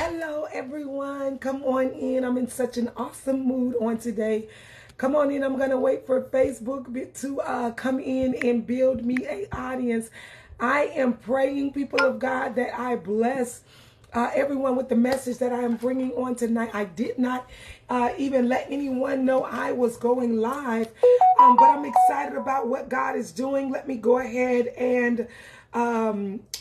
Hello, everyone. Come on in. I'm in such an awesome mood on today. Come on in. I'm going to wait for Facebook to come in and build me an audience. I am praying, people of God, that I bless everyone with the message that I am bringing on tonight. I did not even let anyone know I was going live, but I'm excited about what God is doing. Let me go ahead and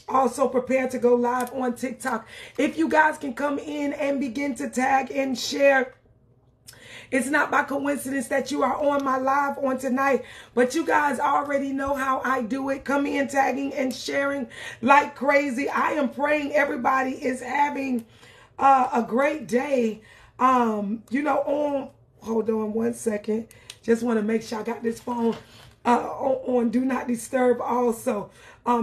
also prepare to go live on TikTok. If you guys can come in and begin to tag and share. It's not by coincidence that you are on my live on tonight, but you guys already know how I do it. Come in, tagging and sharing like crazy. I am praying everybody is having a great day. Hold on one second. Just want to make sure I got this phone on Do Not Disturb also,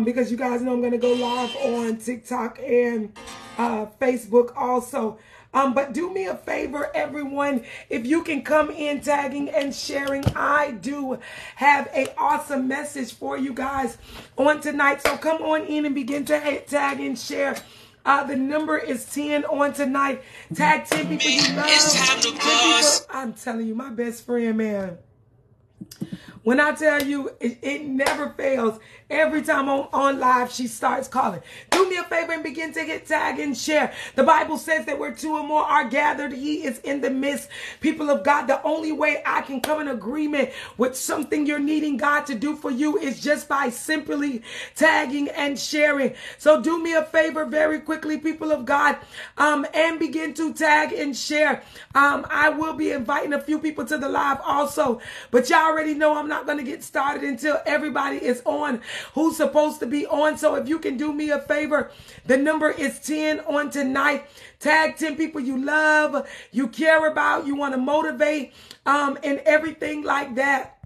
because you guys know I'm going to go live on TikTok and Facebook also. But do me a favor, everyone, if you can come in tagging and sharing. I do have an awesome message for you guys on tonight. So come on in and begin to tag and share. The number is 10 on tonight. Tag 10 people you love. It's time to pause. I'm telling you, my best friend, man. When I tell you, it never fails. Every time I'm on live, she starts calling. Do me a favor and begin to hit tag and share. The Bible says that where two or more are gathered, he is in the midst. People of God, the only way I can come in agreement with something you're needing God to do for you is just by simply tagging and sharing. So do me a favor very quickly, people of God, and begin to tag and share. I will be inviting a few people to the live also, but y'all already know I'm not going to get started until everybody is on who's supposed to be on. So if you can do me a favor, the number is 10 on tonight. Tag 10 people you love, you care about, you want to motivate, and everything like that.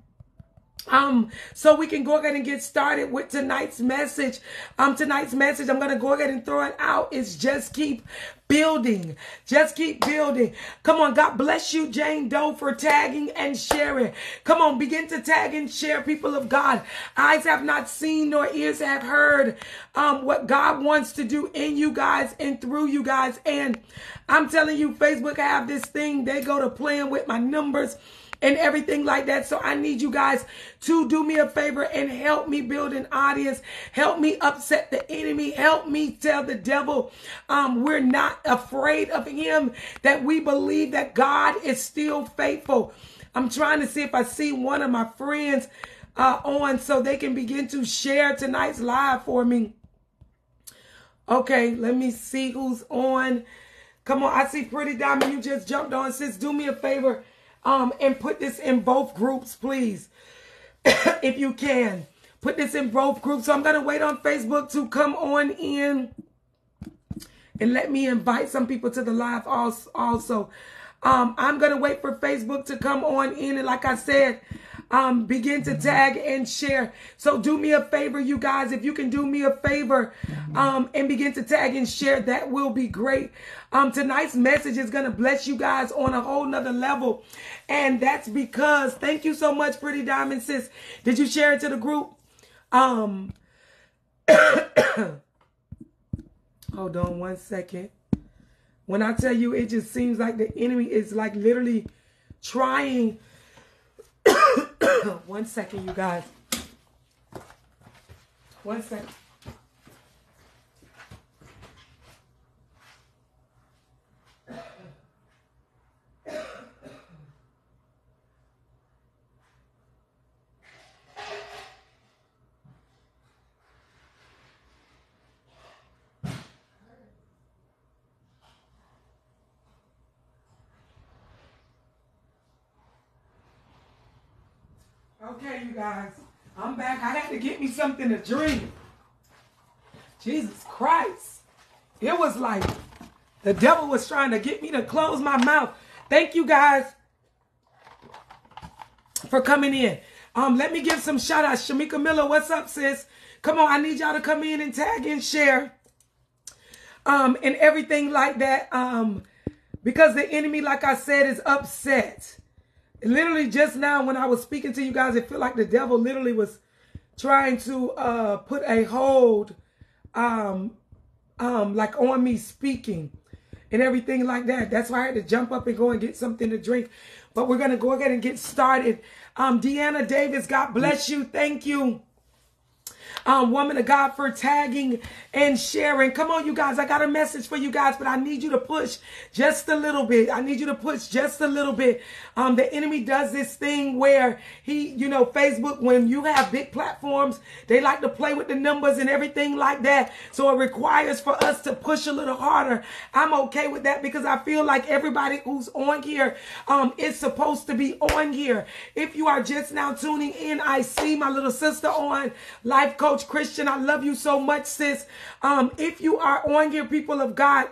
So we can go ahead and get started with tonight's message. Tonight's message, I'm going to go ahead and throw it out. It's just keep building. Just keep building. Come on. God bless you, Jane Doe, for tagging and sharing. Come on. Begin to tag and share, people of God. Eyes have not seen nor ears have heard what God wants to do in you guys and through you guys. And I'm telling you, Facebook have this thing. They go to playing with my numbers and everything like that. So I need you guys to do me a favor and help me build an audience. Help me upset the enemy. Help me tell the devil we're not afraid of him, that we believe that God is still faithful. I'm trying to see if I see one of my friends on so they can begin to share tonight's live for me. Okay, let me see who's on. Come on, I see Pretty Diamond. You just jumped on, sis. Do me a favor. And put this in both groups, please. If you can. Put this in both groups. So I'm going to wait on Facebook to come on in. And let me invite some people to the live also. I'm going to wait for Facebook to come on in. And like I said, begin to tag and share. So do me a favor, you guys. If you can do me a favor and begin to tag and share, that will be great. Tonight's message is going to bless you guys on a whole nother level. And that's because, thank you so much, Pretty Diamond, sis. Did you share it to the group? Hold on one second. When I tell you, it just seems like the enemy is like literally trying. One second, you guys. One second. Okay, you guys, I'm back. I had to get me something to drink. Jesus Christ. It was like the devil was trying to get me to close my mouth. Thank you guys for coming in. Let me give some shout outs. Shamika Miller, what's up, sis? Come on, I need y'all to come in and tag and share. And everything like that. Because the enemy, like I said, is upset. Literally just now when I was speaking to you guys, it felt like the devil literally was trying to put a hold like on me speaking. and everything like that. That's why I had to jump up and go and get something to drink. But we're going to go ahead and get started. Deanna Davis, God bless you. Thank you. Woman of God, for tagging and sharing. Come on, you guys. I got a message for you guys, but I need you to push just a little bit. I need you to push just a little bit. The enemy does this thing where he, Facebook, when you have big platforms, they like to play with the numbers and everything like that. So it requires for us to push a little harder. I'm okay with that because I feel like everybody who's on here is supposed to be on here. If you are just now tuning in, I see my little sister on, Life Coach Christian. I love you so much, sis. If you are on here, people of God,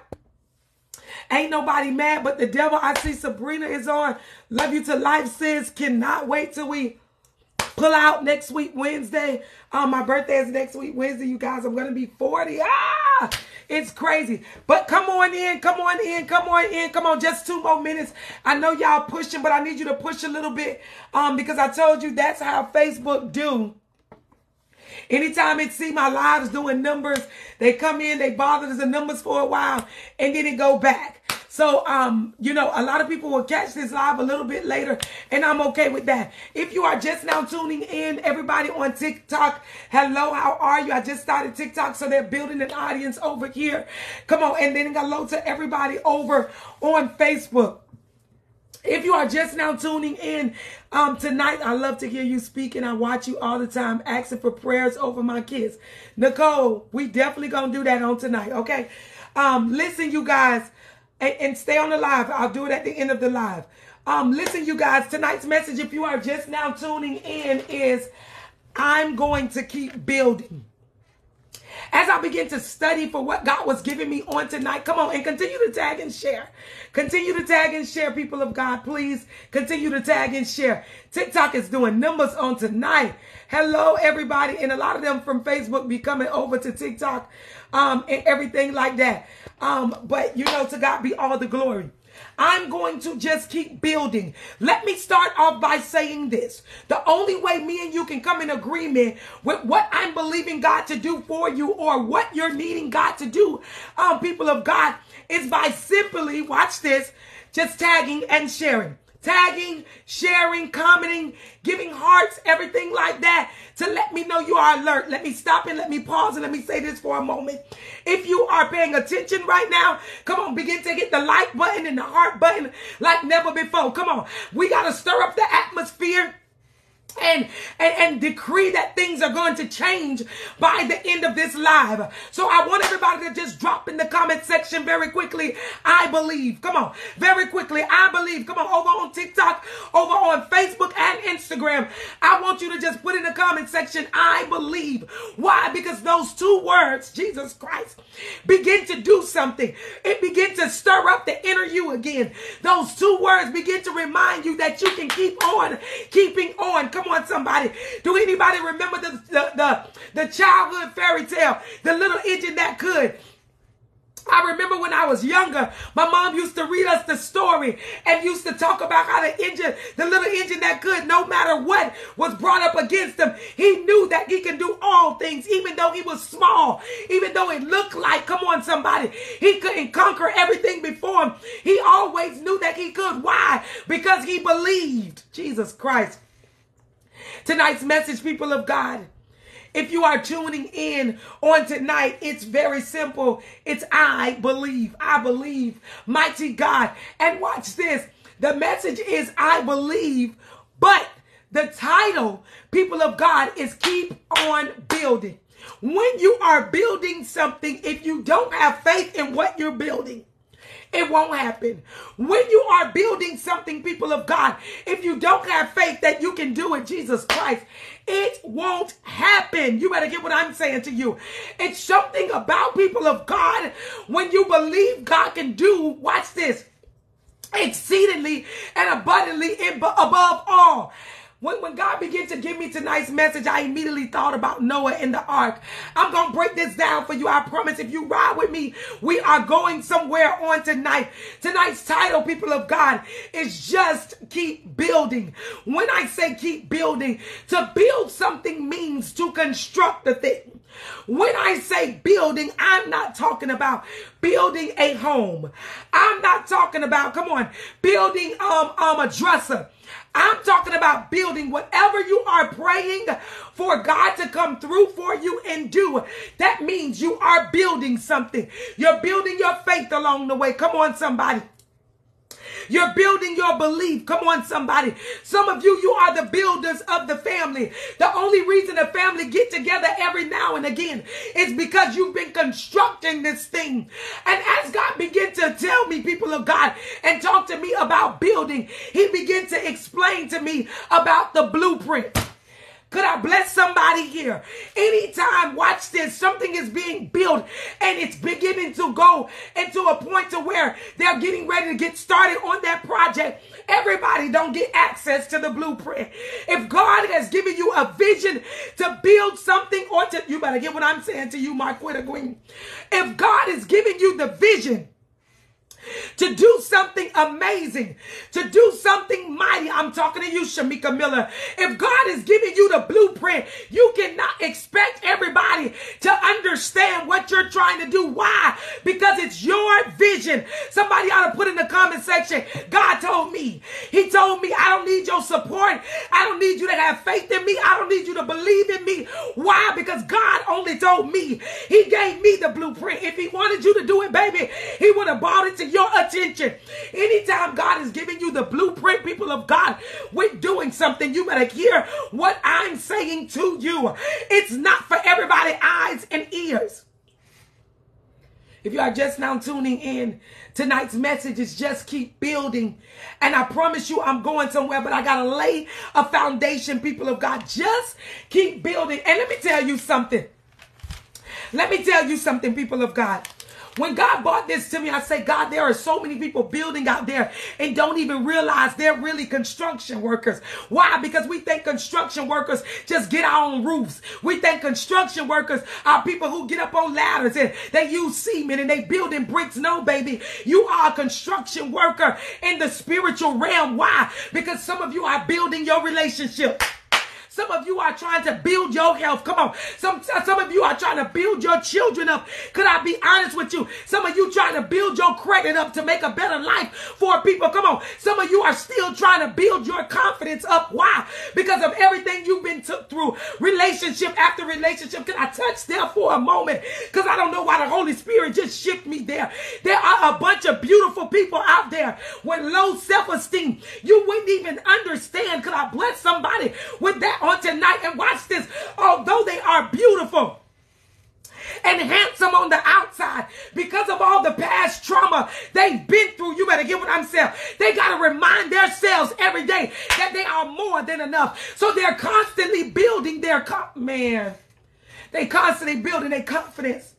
ain't nobody mad but the devil. I see Sabrina is on. Love you to life, sis. Cannot wait till we pull out next week, Wednesday. My birthday is next week, Wednesday, you guys. I'm going to be 40. It's crazy. But come on in, come on in, come on in. Come on, just 2 more minutes. I know y'all pushing, but I need you to push a little bit because I told you that's how Facebook do. Anytime it see my lives doing numbers, they come in, they bother the numbers for a while, and then it go back. So, a lot of people will catch this live a little bit later, and I'm okay with that. If you are just now tuning in, everybody on TikTok, hello, how are you? I just started TikTok, so they're building an audience over here. Come on, and then hello to everybody over on Facebook. If you are just now tuning in tonight, I love to hear you speak, and I watch you all the time asking for prayers over my kids. Nicole, we definitely going to do that on tonight, okay? Listen, you guys, and stay on the live. I'll do it at the end of the live. Listen, you guys, tonight's message, if you are just now tuning in, is I'm going to keep building. As I begin to study for what God was giving me on tonight, come on and continue to tag and share. Continue to tag and share, people of God. Please continue to tag and share. TikTok is doing numbers on tonight. Hello, everybody. And a lot of them from Facebook be coming over to TikTok and everything like that. But, to God be all the glory. I'm going to just keep building. Let me start off by saying this. The only way me and you can come in agreement with what I'm believing God to do for you or what you're needing God to do, people of God, is by simply, watch this, just tagging and sharing. Tagging, sharing, commenting, giving hearts, everything like that to let me know you are alert. Let me stop and let me pause and let me say this for a moment. If you are paying attention right now, come on, begin to hit the like button and the heart button like never before. Come on. We got to stir up the atmosphere and decree that things are going to change by the end of this live. So I want everybody to just drop in the comment section very quickly. I believe. Come on. Very quickly. I believe. Come on. Over on TikTok, over on Facebook and Instagram. I want you to just put in the comment section, I believe. Why? Because those 2 words, Jesus Christ, begin to do something. It begins to stir up the inner you again. Those 2 words begin to remind you that you can keep on keeping on. Come on, somebody. Do anybody remember the childhood fairy tale, the little engine that could? I remember when I was younger, my mom used to read us the story and used to talk about how the little engine that could, no matter what was brought up against him, he knew that he can do all things, even though he was small, even though it looked like, come on somebody, he couldn't conquer everything before him. He always knew that he could. Why? Because he believed. Jesus Christ. Tonight's message, people of God, if you are tuning in on tonight, it's very simple. It's I believe. I believe, mighty God. And watch this. The message is I believe, but the title, people of God, is Keep on Building. When you are building something, if you don't have faith in what you're building, it won't happen. When you are building something, people of God, if you don't have faith that you can do it, Jesus Christ, it won't happen. You better get what I'm saying to you. It's something about, people of God, when you believe God can do, watch this, exceedingly and abundantly above all. When God began to give me tonight's message, I immediately thought about Noah and the ark. I'm going to break this down for you. I promise if you ride with me, we are going somewhere on tonight. Tonight's title, people of God, is just keep building. When I say keep building, to build something means to construct a thing. When I say building, I'm not talking about building a home. I'm not talking about, come on, building a dresser. I'm talking about building whatever you are praying for God to come through for you and do. That means you are building something. You're building your faith along the way. Come on, somebody. You're building your belief. Come on, somebody. Some of you, you are the builders of the family. The only reason the family get together every now and again is because you've been constructing this thing. And as God began to tell me, people of God, and talk to me about building, he began to explain to me about the blueprint. Could I bless somebody here? Anytime, watch this, something is being built and it's beginning to go into a point to where they're getting ready to get started on that project, everybody don't get access to the blueprint. If God has given you a vision to build something, or to, you better get what I'm saying to you, Marquetta Green. If God is giving you the vision to do something amazing, to do something mighty, I'm talking to you, Shamika Miller. If God is giving you the blueprint, you cannot expect everybody to understand what you're trying to do. Why? Because it's your vision. Somebody ought to put in the comment section, God told me. He told me, I don't need your support. I don't need you to have faith in me. I don't need you to believe in me. Why? Because God only told me. He gave me the blueprint. If he wanted you to do it, baby, he would have brought it to your attention. Anytime God is giving you the blueprint, people of God, we're doing something. You better hear what I'm saying to you. It's not for everybody's eyes and ears. If you are just now tuning in, tonight's message is just keep building. And I promise you I'm going somewhere, but I got to lay a foundation, people of God. Just keep building. And let me tell you something. Let me tell you something, people of God. When God brought this to me, I say, God, there are so many people building out there and don't even realize they're really construction workers. Why? Because we think construction workers just get out on roofs. We think construction workers are people who get up on ladders and they use cement and they building bricks. No, baby. You are a construction worker in the spiritual realm. Why? Because some of you are building your relationship. Some of you are trying to build your health. Come on. Some of you are trying to build your children up. Could I be honest with you? Some of you trying to build your credit up to make a better life for people. Come on. Some of you are still trying to build your confidence up. Why? Because of everything you've been took through. Relationship after relationship. Can I touch there for a moment? Because I don't know why the Holy Spirit just shifted me there. There are a bunch of beautiful people out there with low self-esteem. You wouldn't even understand. Could I bless somebody with that on tonight? And watch this. Although they are beautiful and handsome on the outside, because of all the past trauma they've been through, you better get what I'm saying. They got to remind themselves every day that they are more than enough. So they're constantly building their They constantly building their confidence.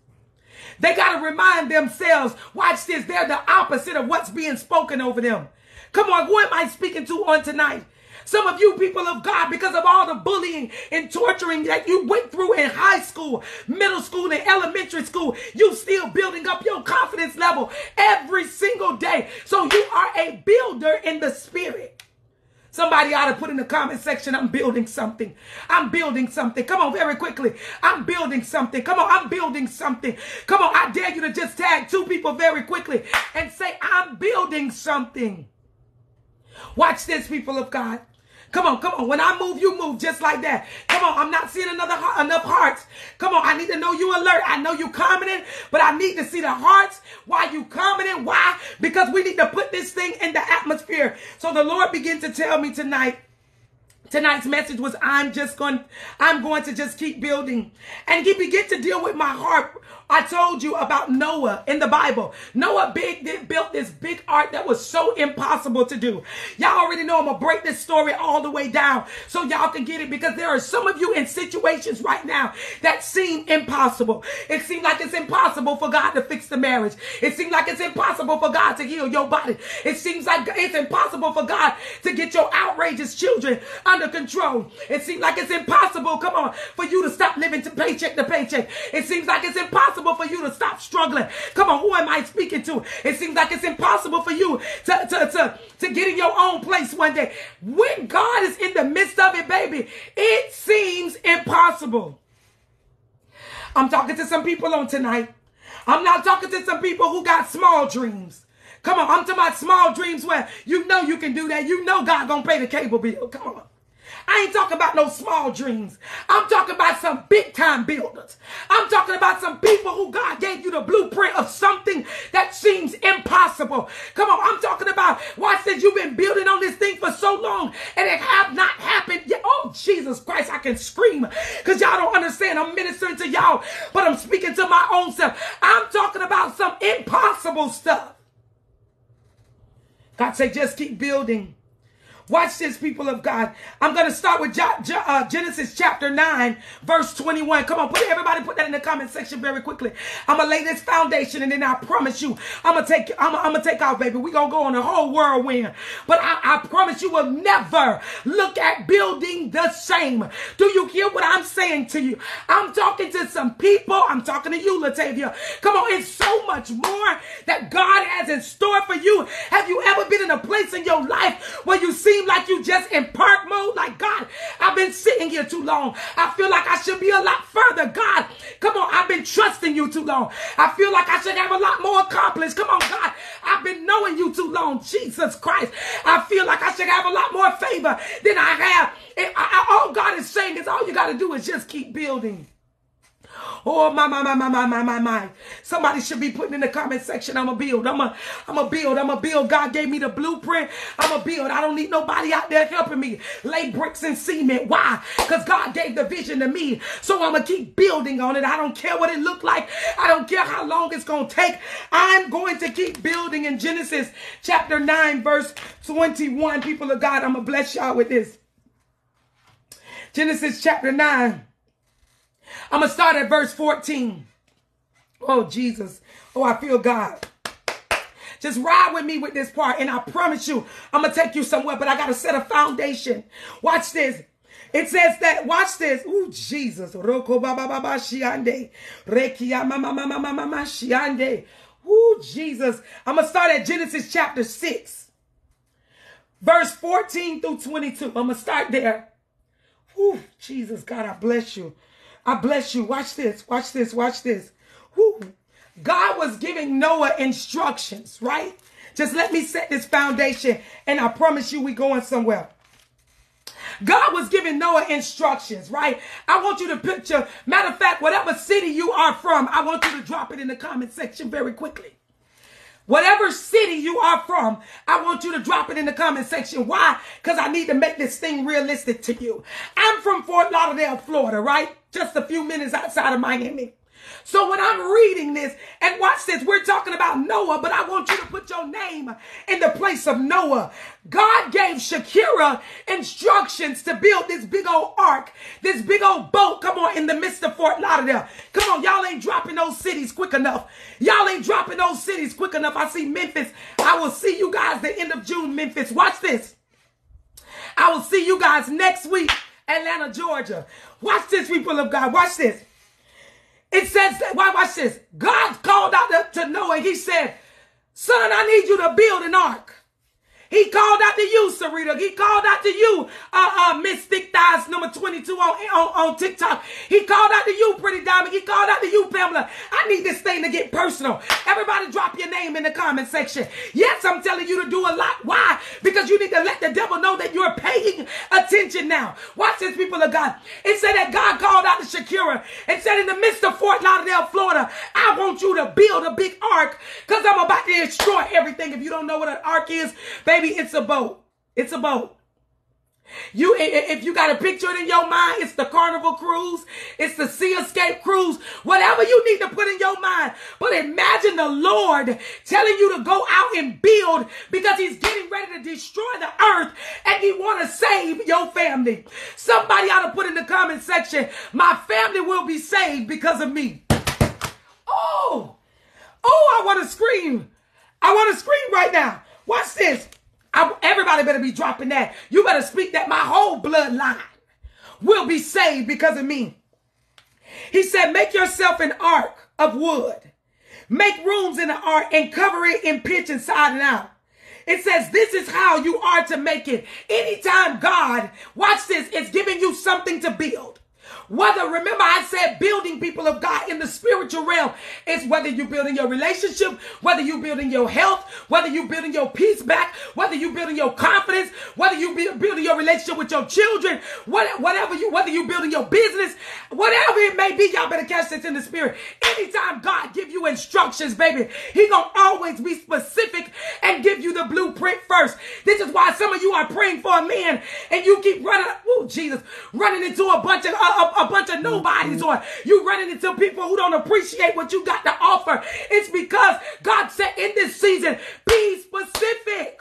They got to remind themselves, watch this, they're the opposite of what's being spoken over them. Come on, who am I speaking to on tonight? Some of you people of God, because of all the bullying and torturing that you went through in high school, middle school, and elementary school, you still building up your confidence level every single day. So you are a builder in the spirit. Somebody ought to put in the comment section, I'm building something. I'm building something. Come on, very quickly. I'm building something. Come on, I'm building something. Come on, I dare you to just tag 2 people very quickly and say, I'm building something. Watch this, people of God. Come on, come on. When I move, you move just like that. Come on, I'm not seeing enough hearts. Come on, I need to know you alert. I know you commenting, but I need to see the hearts while you commenting. Why? Because we need to put this thing in the atmosphere. So the Lord began to tell me tonight. Tonight's message was I'm going to just keep building. And he began to deal with my heart. I told you about Noah in the Bible. Noah built this big ark that was so impossible to do. Y'all already know I'm going to break this story all the way down so y'all can get it, because there are some of you in situations right now that seem impossible. It seems like it's impossible for God to fix the marriage. It seems like it's impossible for God to heal your body. It seems like it's impossible for God to get your outrageous children under control. It seems like it's impossible, come on, for you to stop living to paycheck to paycheck. It seems like it's impossible for you to stop struggling. Come on, who am I speaking to? It seems like it's impossible for you to get in your own place one day. When God is in the midst of it, baby, it seems impossible. I'm talking to some people on tonight. I'm not talking to some people who got small dreams. Come on, I'm talking about small dreams where you know you can do that. You know God gonna pay the cable bill. Come on. I ain't talking about no small dreams. I'm talking about some big time builders. I'm talking about some people who God gave you the blueprint of something that seems impossible. Come on, I'm talking about, watch this, you've been building on this thing for so long and it have not happened yet. Oh, Jesus Christ, I can scream because y'all don't understand. I'm ministering to y'all, but I'm speaking to my own self. I'm talking about some impossible stuff. God say, just keep building. Watch this, people of God. I'm going to start with Genesis chapter 9, verse 21. Come on, everybody put that in the comment section very quickly. I'm going to lay this foundation, and then I promise you, I'm going to take off, baby. We're going to go on a whole whirlwind. But I promise you will never look at building the same. Do you hear what I'm saying to you? I'm talking to some people. I'm talking to you, Latavia. Come on, it's so much more that God has in store for you. Have you ever been in a place in your life where you see like you just in park mode? Like, God, I've been sitting here too long. I feel like I should be a lot further. God, come on, I've been trusting you too long. I feel like I should have a lot more accomplished. Come on, God, I've been knowing you too long. Jesus Christ, I feel like I should have a lot more favor than I have. All God is saying is all you got to do is just keep building. Oh, my. Somebody should be putting in the comment section, I'm a build. I'm a build. God gave me the blueprint. I'm a build. I don't need nobody out there helping me lay bricks and cement. Why? Because God gave the vision to me. So I'm going to keep building on it. I don't care what it looked like. I don't care how long it's going to take. I'm going to keep building. In Genesis chapter 9, verse 21, people of God, I'm going to bless y'all with this. Genesis chapter 9. I'm going to start at verse 14. Oh, Jesus. Oh, I feel God. Just ride with me with this part, and I promise you, I'm going to take you somewhere, but I got to set a foundation. Watch this. It says that, watch this. Ooh, Jesus. Ooh, Jesus. I'm going to start at Genesis chapter 6, verse 14 through 22. I'm going to start there. Ooh, Jesus, God, I bless you. I bless you. Watch this. Watch this. Watch this. Woo. God was giving Noah instructions, right? Just let me set this foundation, and I promise you we going somewhere. God was giving Noah instructions, right? I want you to picture, matter of fact, whatever city you are from, I want you to drop it in the comment section very quickly. Whatever city you are from, I want you to drop it in the comment section. Why? Because I need to make this thing realistic to you. I'm from Fort Lauderdale, Florida, right? Just a few minutes outside of Miami. So when I'm reading this, and watch this, we're talking about Noah, but I want you to put your name in the place of Noah. God gave Shakira instructions to build this big old ark, this big old boat, come on, in the midst of Fort Lauderdale. Come on, y'all ain't dropping those cities quick enough. Y'all ain't dropping those cities quick enough. I see Memphis. I will see you guys the end of June, Memphis. Watch this. I will see you guys next week, Atlanta, Georgia. Watch this, people of God. Watch this. It says that, watch this. God called out to Noah. He said, son, I need you to build an ark. He called out to you, Sarita. He called out to you, Miss Thick Thighs number 22 on TikTok. He called out to you, Pretty Diamond. He called out to you, Pamela. I need this thing to get personal. Everybody drop your name in the comment section. Yes, I'm telling you to do a lot. Why? Because you need to let the devil know that you're paying attention now. Watch this, people of God. It said that God called out to Shakira and said, in the midst of Fort Lauderdale, Florida, I want you to build a big ark because I'm about to destroy everything. If you don't know what an ark is, baby, it's a boat. It's a boat. If you got a picture in your mind, it's the Carnival cruise. It's the Sea Escape cruise. Whatever you need to put in your mind. But imagine the Lord telling you to go out and build because he's getting ready to destroy the earth and he want to save your family. Somebody ought to put in the comment section, my family will be saved because of me. Oh, I want to scream. I want to scream right now. Watch this. Everybody better be dropping that. You better speak that my whole bloodline will be saved because of me. He said, make yourself an ark of wood. Make rooms in the ark and cover it in pitch inside and out. It says this is how you are to make it. Anytime God, watch this, is giving you something to build. Whether, remember I said building, people of God, in the spiritual realm is whether you're building your relationship, whether you're building your health, whether you're building your peace back, whether you're building your confidence, whether you're building your relationship with your children, whether you're building your business, whatever it may be, y'all better catch this in the spirit. Anytime God give you instructions, baby, he gonna always be specific and give you the blueprint first. This is why some of you are praying for a man and you keep running into a bunch of nobodies, or you running into people who don't appreciate what you got to offer. It's because God said in this season, be specific.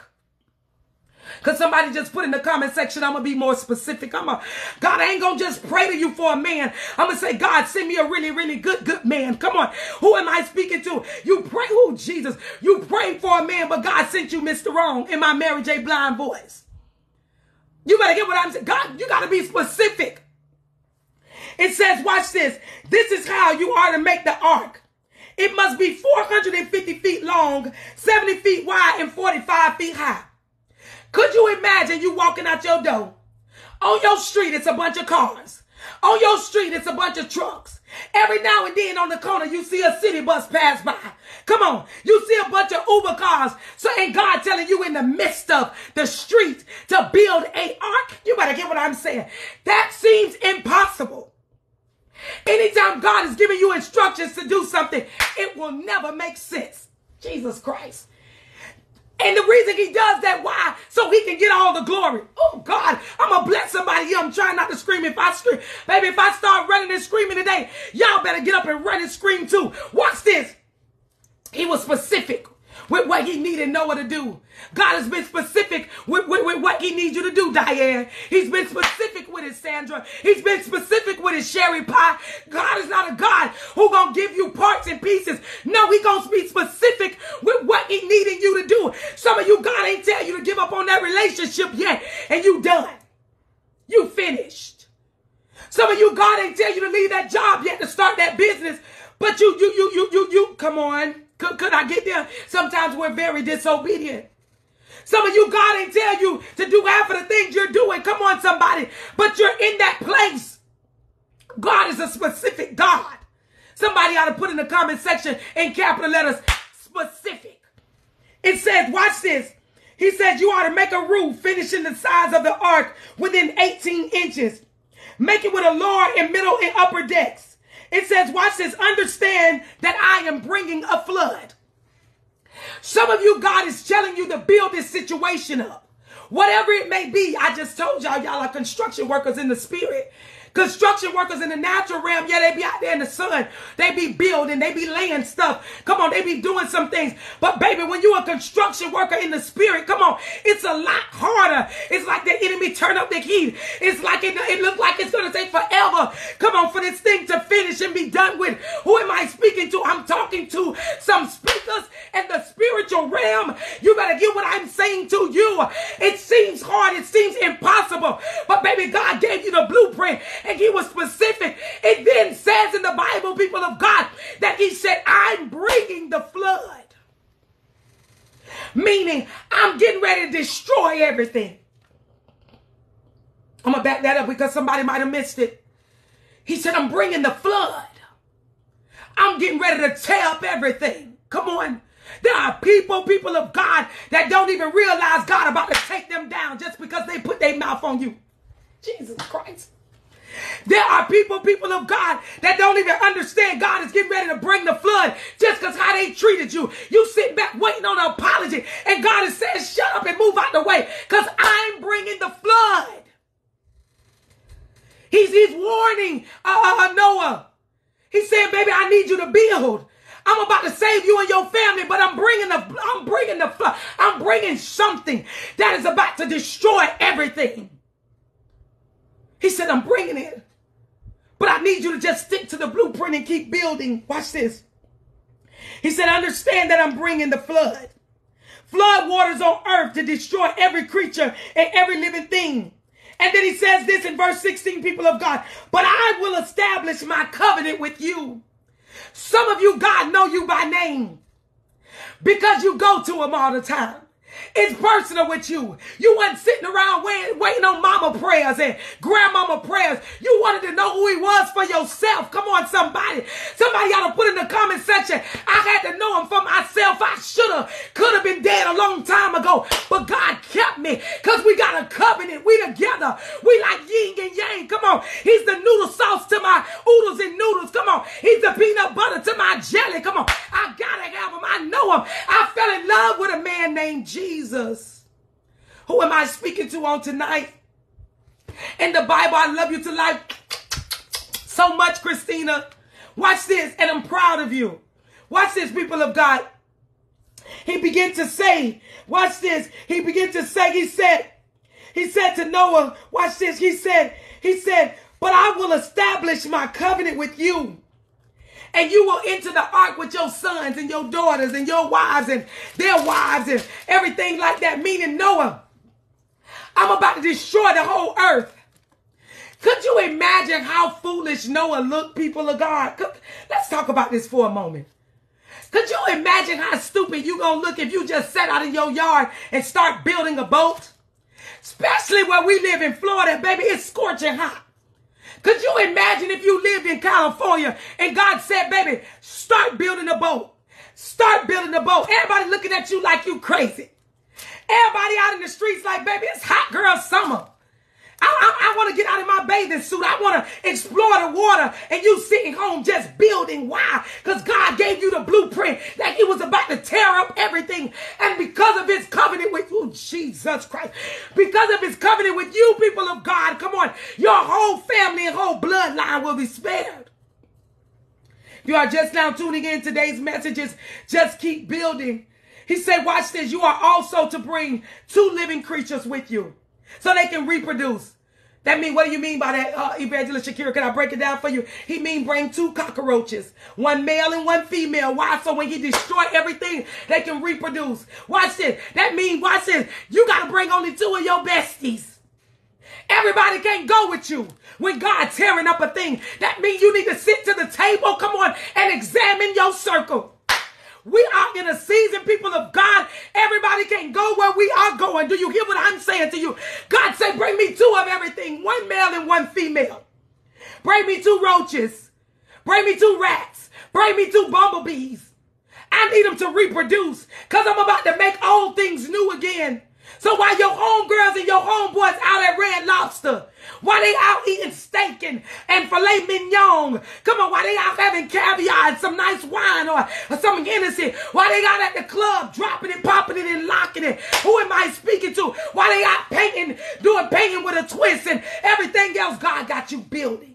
Because somebody just put in the comment section, I'm going to be more specific. God, I ain't going to just pray to you for a man. I'm going to say, God, send me a really, really good man. Come on. Who am I speaking to? You pray. Oh, Jesus. You prayed for a man, but God sent you Mr. Wrong in my Mary J. Blind voice. You better get what I'm saying. God, you got to be specific. It says, watch this. This is how you are to make the ark. It must be 450 feet long, 70 feet wide, and 45 feet high. Could you imagine you walking out your door? On your street, it's a bunch of cars. On your street, it's a bunch of trucks. Every now and then on the corner, you see a city bus pass by. Come on. You see a bunch of Uber cars. So ain't God telling you in the midst of the street to build an ark? You better get what I'm saying. That seems impossible. Anytime God is giving you instructions to do something, it will never make sense. Jesus Christ. And the reason he does that, why? So he can get all the glory. Oh, God, I'm going to bless somebody here. I'm trying not to scream. If I scream, baby, if I start running and screaming today, y'all better get up and run and scream too. Watch this. He was specific with what he needed Noah to do. God has been specific with what he needs you to do, Diane. He's been specific with it, Sandra. He's been specific with his Sherry Pie. God is not a God who gonna give you parts and pieces. No, he gonna be specific with what he needed you to do. Some of you, God ain't tell you to give up on that relationship yet, and you done. You finished. Some of you, God ain't tell you to leave that job yet to start that business, but you, come on. Could I get there? Sometimes we're very disobedient. Some of you, God ain't tell you to do half of the things you're doing. Come on, somebody. But you're in that place. God is a specific God. Somebody ought to put in the comment section in capital letters, specific. It says, watch this. He says you ought to make a roof finishing the size of the ark within 18 inches. Make it with a lower and middle and upper decks. It says, watch this, understand that I am bringing a flood. Some of you, God is telling you to build this situation up. Whatever it may be, I just told y'all are construction workers in the spirit. Construction workers in the natural realm, yeah, they be out there in the sun. They be building, they be laying stuff. Come on, they be doing some things. But baby, when you're a construction worker in the spirit, come on, it's a lot harder. It's like the enemy turn up the heat. It's like it looks like it's going to take forever. Come on, for this thing to finish and be done with. Who am I speaking to? I'm talking to some speakers in the spiritual realm. You better get what I'm saying to you. It seems hard. It seems impossible. But baby, God gave you the blueprint. And he was specific. It then says in the Bible, people of God, that he said, I'm bringing the flood. Meaning, I'm getting ready to destroy everything. I'm going to back that up because somebody might have missed it. He said, I'm bringing the flood. I'm getting ready to tear up everything. Come on. There are people of God, that don't even realize God about to take them down just because they put their mouth on you. Jesus Christ. There are people of God that don't even understand God is getting ready to bring the flood just because how they treated you. You sit back waiting on an apology and God is saying, shut up and move out the way because I'm bringing the flood. He's warning Noah. He's saying, baby, I need you to build. I'm about to save you and your family, but I'm bringing the flood. I'm bringing something that is about to destroy everything. He said, I'm bringing it, but I need you to just stick to the blueprint and keep building. Watch this. He said, understand that I'm bringing the flood. Flood waters on earth to destroy every creature and every living thing. And then he says this in verse 16, people of God, but I will establish my covenant with you. Some of you, God know you by name because you go to him all the time. It's personal with you. You wasn't sitting around waiting on mama prayers and grandmama prayers. You wanted to know who he was for yourself. Come on, somebody. Somebody ought to put in the comment section, I had to know him for myself. I could have been dead a long time ago, but God kept me because we got a covenant. We together. We like yin and yang. Come on. He's the noodle sauce to my oodles and noodles. Come on. He's the peanut butter to my jelly. Come on. I got to have him. I know him. I fell in love with a man named Jesus. Who am I speaking to on tonight? In the Bible, I love you to life so much, Christina. Watch this, and I'm proud of you. Watch this, people of God. He began to say, watch this. He began to say, he said to Noah, watch this. He said, but I will establish my covenant with you. And you will enter the ark with your sons and your daughters and your wives and their wives and everything like that. Meaning, Noah, I'm about to destroy the whole earth. Could you imagine how foolish Noah looked, people of God? Let's talk about this for a moment. Could you imagine how stupid you gonna look if you just sat out in your yard and start building a boat? Especially where we live in Florida, baby, it's scorching hot. Could you imagine if you lived in California and God said, baby, start building a boat. Start building a boat. Everybody looking at you like you crazy. Everybody out in the streets like, baby, it's hot girl summer. I want to get out of my bathing suit. I want to explore the water. And you sitting home just building. Why? Because God gave you the blueprint that he was about to tear up everything. And because of his covenant with you, Jesus Christ, because of his covenant with you, people of God, come on, your whole family and whole bloodline will be spared. If you are just now tuning in, today's messages, just keep building. He said, watch this. You are also to bring 2 living creatures with you so they can reproduce. That means, what do you mean by that, Evangelist Shakira? Can I break it down for you? He mean bring 2 cockroaches, 1 male and 1 female. Why? So when he destroy everything, they can reproduce. Watch this. That means, watch this, you got to bring only 2 of your besties. Everybody can't go with you when God tearing up a thing. That means you need to sit to the table, come on, and examine your circle. We are in a season, people of God. Everybody can't go where we are going. Do you hear what I'm saying to you? God said, bring me 2 of everything. 1 male and 1 female. Bring me 2 roaches. Bring me 2 rats. Bring me 2 bumblebees. I need them to reproduce because I'm about to make old things new again. So while your homegirls and your homeboys out at Red Lobster, while they out eating steak and filet mignon, come on, while they out having caviar and some nice wine or some Hennessy, while they out at the club dropping it, popping it, and locking it, who am I speaking to? While they out painting, doing painting with a twist and everything else, God got you building.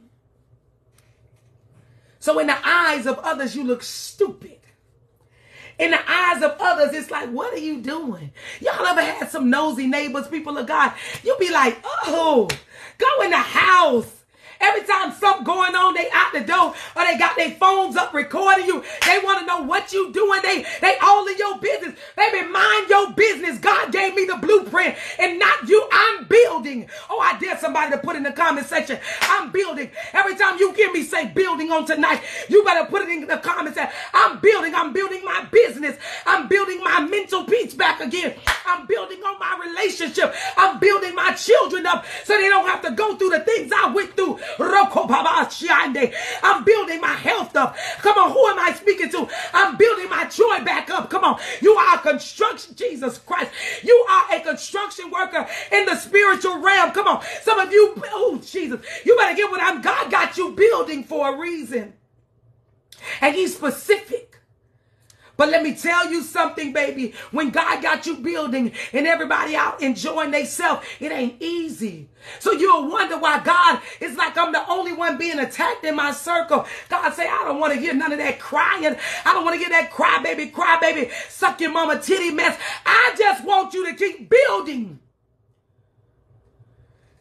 So in the eyes of others, you look stupid. In the eyes of others, it's like, what are you doing? Y'all ever had some nosy neighbors, people of God? You be like, oh, go in the house. Every time something going on, they out the door or they got their phones up recording you. They want to know what you doing. They all in your business. Baby, mind your business. God gave me the blueprint and not you. I'm building. Oh, I dare somebody to put in the comment section, I'm building. Every time you hear me say building on tonight, you better put it in the comment section. I'm building. I'm building my business. I'm building my mental peace back again. I'm building on my relationship. I'm building my children up so they don't have to go through the things I went through. I'm building my health up. Come on, who am I speaking to? I'm building my joy back up. Come on, you are a construction, Jesus Christ. You are a construction worker in the spiritual realm. Come on, some of you, oh Jesus, you better get what God got you building for a reason. And he's specific. But let me tell you something, baby. When God got you building and everybody out enjoying themselves, it ain't easy. So you'll wonder why God is like, I'm the only one being attacked in my circle. God say, I don't want to hear none of that crying. I don't want to hear that cry, baby, suck your mama titty mess. I just want you to keep building.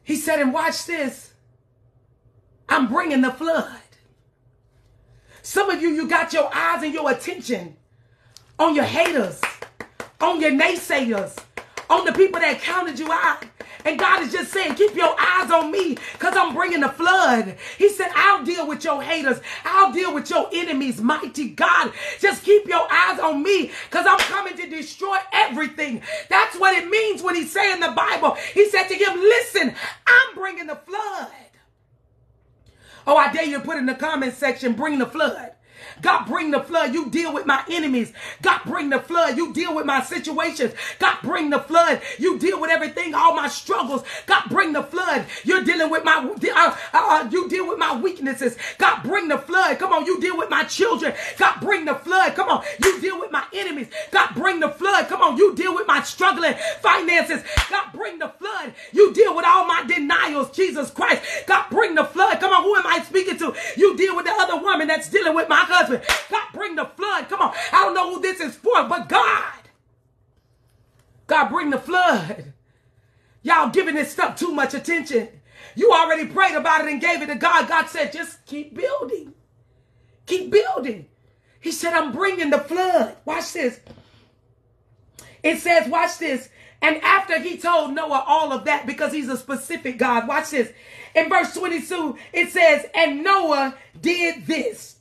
He said, and watch this. I'm bringing the flood. Some of you, you got your eyes and your attention on your haters, on your naysayers, on the people that counted you out. And God is just saying, keep your eyes on me because I'm bringing the flood. He said, I'll deal with your haters. I'll deal with your enemies, mighty God. Just keep your eyes on me because I'm coming to destroy everything. everything. That's what it means when he said in the Bible, he said to him, listen, I'm bringing the flood. Oh, I dare you to put in the comment section, bring the flood. God, bring the flood. You deal with my enemies. God, bring the flood. You deal with my situations. God, bring the flood. You deal with everything, all my struggles. God, bring the flood. You're dealing with my, you deal with my weaknesses. God, bring the flood. Come on, you deal with my children. God, bring the flood. Come on, you deal with my enemies. God, bring the flood. Come on, you deal with my struggling finances. God, bring the flood. You deal with all my denials, Jesus Christ. God, bring the flood. Come on, who am I speaking to? You deal with the other woman that's dealing with my husband. God, bring the flood. Come on. I don't know who this is for, but God. God, bring the flood. Y'all giving this stuff too much attention. You already prayed about it and gave it to God. God said, just keep building. Keep building. He said, I'm bringing the flood. Watch this. It says, watch this. And after he told Noah all of that, because he's a specific God, watch this. In verse 22, it says, and Noah did this.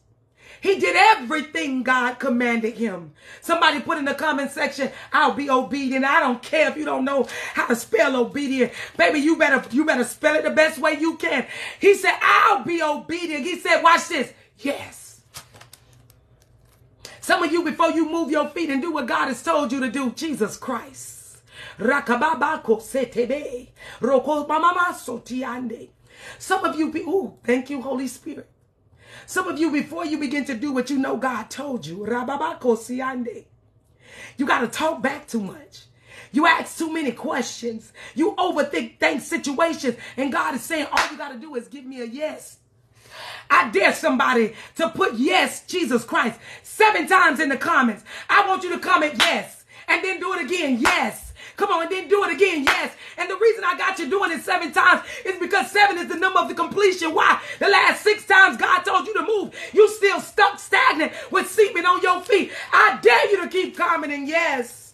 He did everything God commanded him. Somebody put in the comment section, I'll be obedient. I don't care if you don't know how to spell obedient. Baby, you better spell it the best way you can. He said, I'll be obedient. He said, watch this. Yes. Some of you, before you move your feet and do what God has told you to do, Jesus Christ. Some of you, ooh, thank you, Holy Spirit. Some of you, before you begin to do what you know God told you, you got to talk back too much. You ask too many questions. You overthink situations. And God is saying, all you got to do is give me a yes. I dare somebody to put yes, Jesus Christ, 7 times in the comments. I want you to comment yes. And then do it again, yes. Come on, and then do it again, yes. And the reason I got you doing it 7 times is because 7 is the number of the completion. Why? The last 6 times God told you to move, you still stuck stagnant with seeping on your feet. I dare you to keep commenting, yes.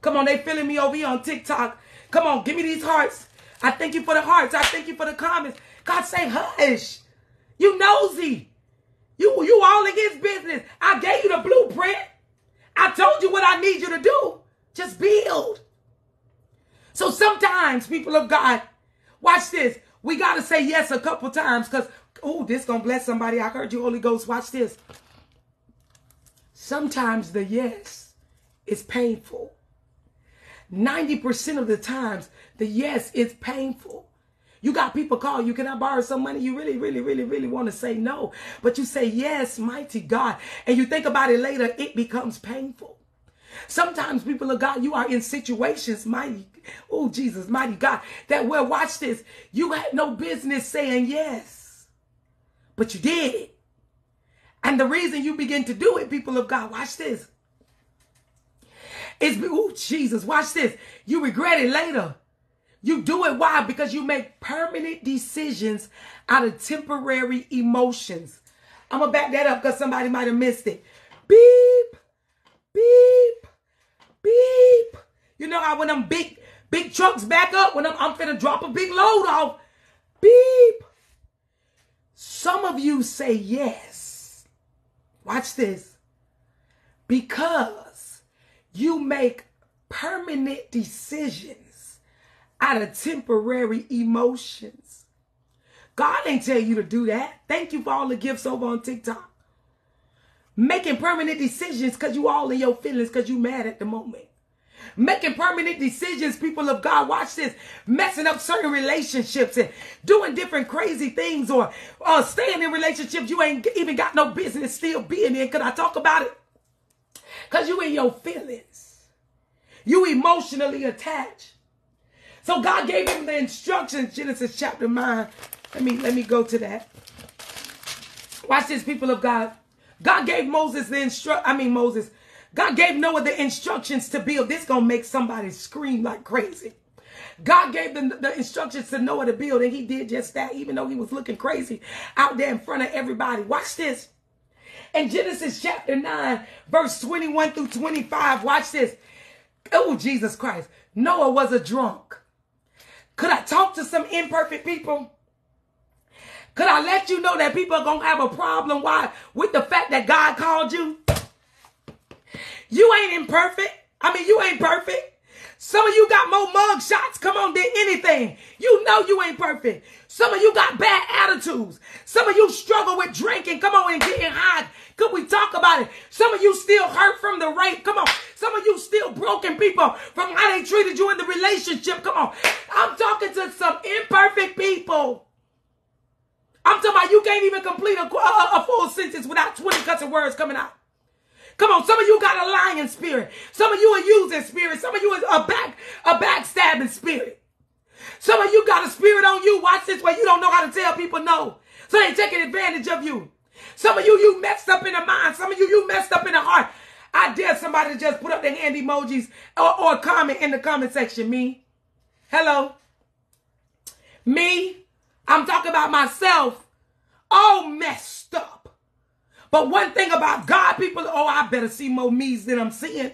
Come on, they feeling me over here on TikTok. Come on, give me these hearts. I thank you for the hearts. I thank you for the comments. God say, hush. You nosy. You all in his business. I gave you the blueprint. I told you what I need you to do. Just build. So sometimes, people of God, watch this. We got to say yes a couple times because, oh, this going to bless somebody. I heard you, Holy Ghost. Watch this. Sometimes the yes is painful. 90% of the times, the yes is painful. You got people call you, can I borrow some money? You really want to say no. But you say yes, mighty God. And you think about it later, it becomes painful. Sometimes, people of God, you are in situations, mighty, oh, Jesus, mighty God, that where, watch this, you had no business saying yes, but you did it. And the reason you begin to do it, people of God, watch this, is, oh, Jesus, watch this, you regret it later. You do it, why? Because you make permanent decisions out of temporary emotions. I'm going to back that up because somebody might have missed it. Beep, beep, beep. You know how when them big trucks back up, when I'm finna drop a big load off, beep. Some of you say yes. Watch this. Because you make permanent decisions out of temporary emotions. God ain't tell you to do that. Thank you for all the gifts over on TikTok. Making permanent decisions because you all in your feelings because you mad at the moment. Making permanent decisions, people of God, watch this, messing up certain relationships and doing different crazy things or staying in relationships you ain't even got no business still being in. Could I talk about it? Because you in your feelings. You emotionally attached. So God gave him the instructions, Genesis chapter 9. Let me go to that. Watch this, people of God. God gave Moses the God gave Noah the instructions to build. This going to make somebody scream like crazy. God gave them the instructions to Noah to build, and he did just that, even though he was looking crazy out there in front of everybody. Watch this. In Genesis chapter 9, verse 21 through 25, watch this. Oh, Jesus Christ. Noah was a drunk. Could I talk to some imperfect people? Could I let you know that people are going to have a problem with the fact that God called you? You ain't imperfect. I mean, you ain't perfect. Some of you got more mug shots, come on, than anything. You know you ain't perfect. Some of you got bad attitudes. Some of you struggle with drinking, come on, and getting high. Could we talk about it? Some of you still hurt from the rape, come on. Some of you still broken people from how they treated you in the relationship, come on. I'm talking to some imperfect people. I'm talking about you can't even complete a full sentence without 20 cussing words coming out. Come on, some of you got a lying spirit. Some of you a using spirit. Some of you is a backstabbing spirit. Some of you got a spirit on you, watch this, where you don't know how to tell people no. So they taking advantage of you. Some of you messed up in the mind. Some of you messed up in the heart. I dare somebody to just put up their hand emojis or comment in the comment section. Me. Hello. Me. I'm talking about myself. All messed up. But one thing about God, people, oh, I better see more me's than I'm seeing.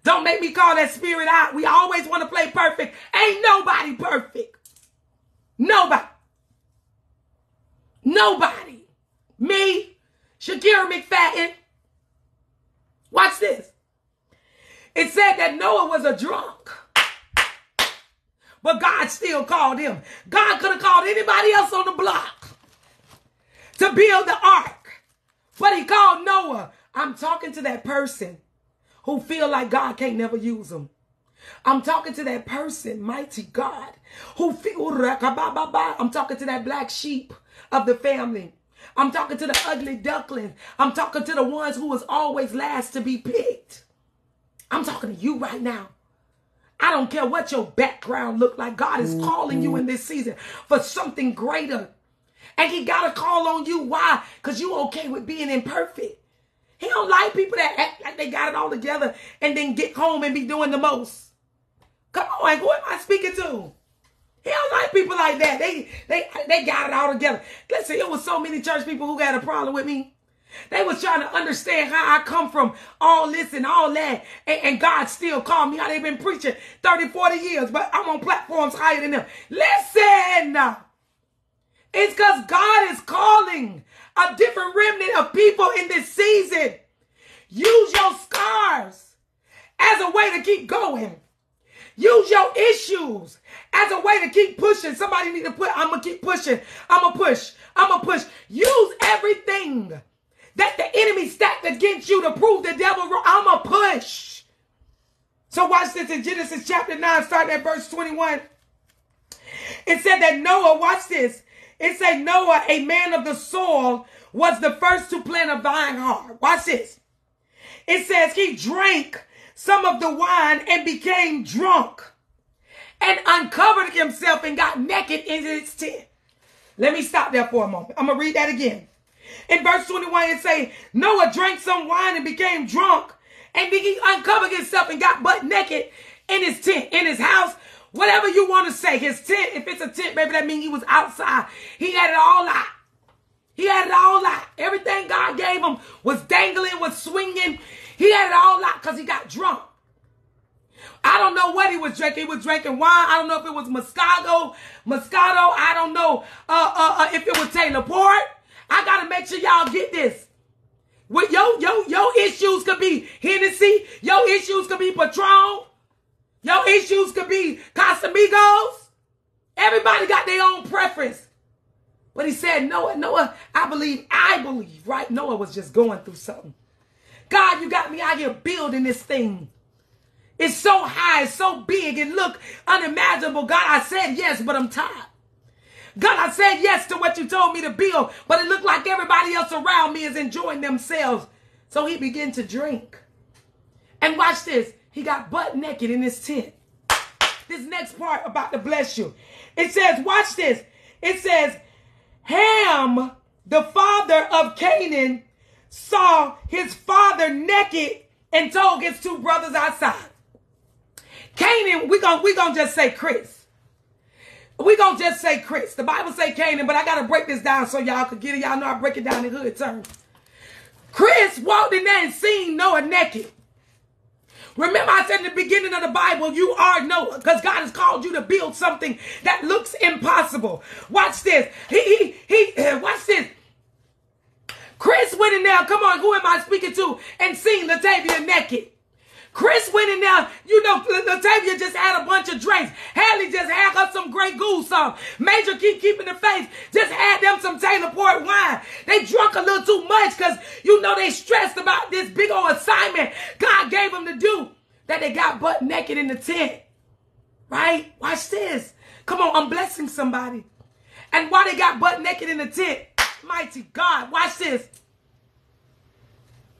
Don't make me call that spirit out. We always want to play perfect. Ain't nobody perfect. Nobody. Nobody. Me, Shakira McFadden. Watch this. It said that Noah was a drunk. But God still called him. God could have called anybody else on the block to build the ark. But he called Noah. I'm talking to that person who feel like God can't never use them. I'm talking to that person, mighty God, who feel, I'm talking to that black sheep of the family. I'm talking to the ugly duckling. I'm talking to the ones who was always last to be picked. I'm talking to you right now. I don't care what your background look like. God is calling you in this season for something greater. And he got to call on you. Why? Because you okay with being imperfect. He don't like people that act like they got it all together and then get home and be doing the most. Come on, who am I speaking to? He don't like people like that. They got it all together. Listen, it was so many church people who had a problem with me. They was trying to understand how I come from all this and all that. And God still called me. How they've been preaching 30, 40 years. But I'm on platforms higher than them. Listen. It's because God is calling a different remnant of people in this season. Use your scars as a way to keep going. Use your issues as a way to keep pushing. Somebody need to put, I'm going to keep pushing. I'm going to push. I'm going to push. Use everything that the enemy stacked against you to prove the devil wrong. I'm going to push. So watch this in Genesis chapter 9, starting at verse 21. It said that Noah, watch this. It said Noah, a man of the soil, was the first to plant a vineyard. Watch this. It says he drank some of the wine and became drunk and uncovered himself and got naked in his tent. Let me stop there for a moment. I'm going to read that again. In verse 21, it says Noah drank some wine and became drunk and he uncovered himself and got butt naked in his tent, in his house. Whatever you want to say, his tent, if it's a tent, baby, that means he was outside. He had it all out. He had it all out. Everything God gave him was dangling, was swinging. He had it all out because he got drunk. I don't know what he was drinking. He was drinking wine. I don't know if it was Moscato. I don't know if it was Taylor Port. I got to make sure y'all get this. With your issues could be Hennessy. Your issues could be Patron. Your issues could be Casamigos. Everybody got their own preference. But he said, Noah, I believe, right? Noah was just going through something. God, you got me out here building this thing. It's so high, it's so big, it look unimaginable. God, I said yes, but I'm tired. God, I said yes to what you told me to build, but it looked like everybody else around me is enjoying themselves. So he began to drink. And watch this. He got butt naked in his tent. This next part about to bless you. It says, watch this. It says, Ham, the father of Canaan, saw his father naked and told his two brothers outside. Canaan, we're gonna just say Chris. We're gonna just say Chris. The Bible say Canaan, but I gotta break this down so y'all can get it. Y'all know I break it down in hood terms. Chris walked in there and seen Noah naked. Remember I said in the beginning of the Bible, you are Noah because God has called you to build something that looks impossible. Watch this. Watch this. Chris went in there, come on, who am I speaking to? And seen Latavia naked. Chris went in there, you know, Latavia just had a bunch of drinks. Hallie just had her some Grey Goose on. Major keeping the faith, just had them some Taylor Port wine. They drunk a little too much because, you know, they stressed about this big old assignment God gave them to do, that they got butt naked in the tent. Right? Watch this. Come on, I'm blessing somebody. And while they got butt naked in the tent, mighty God, watch this.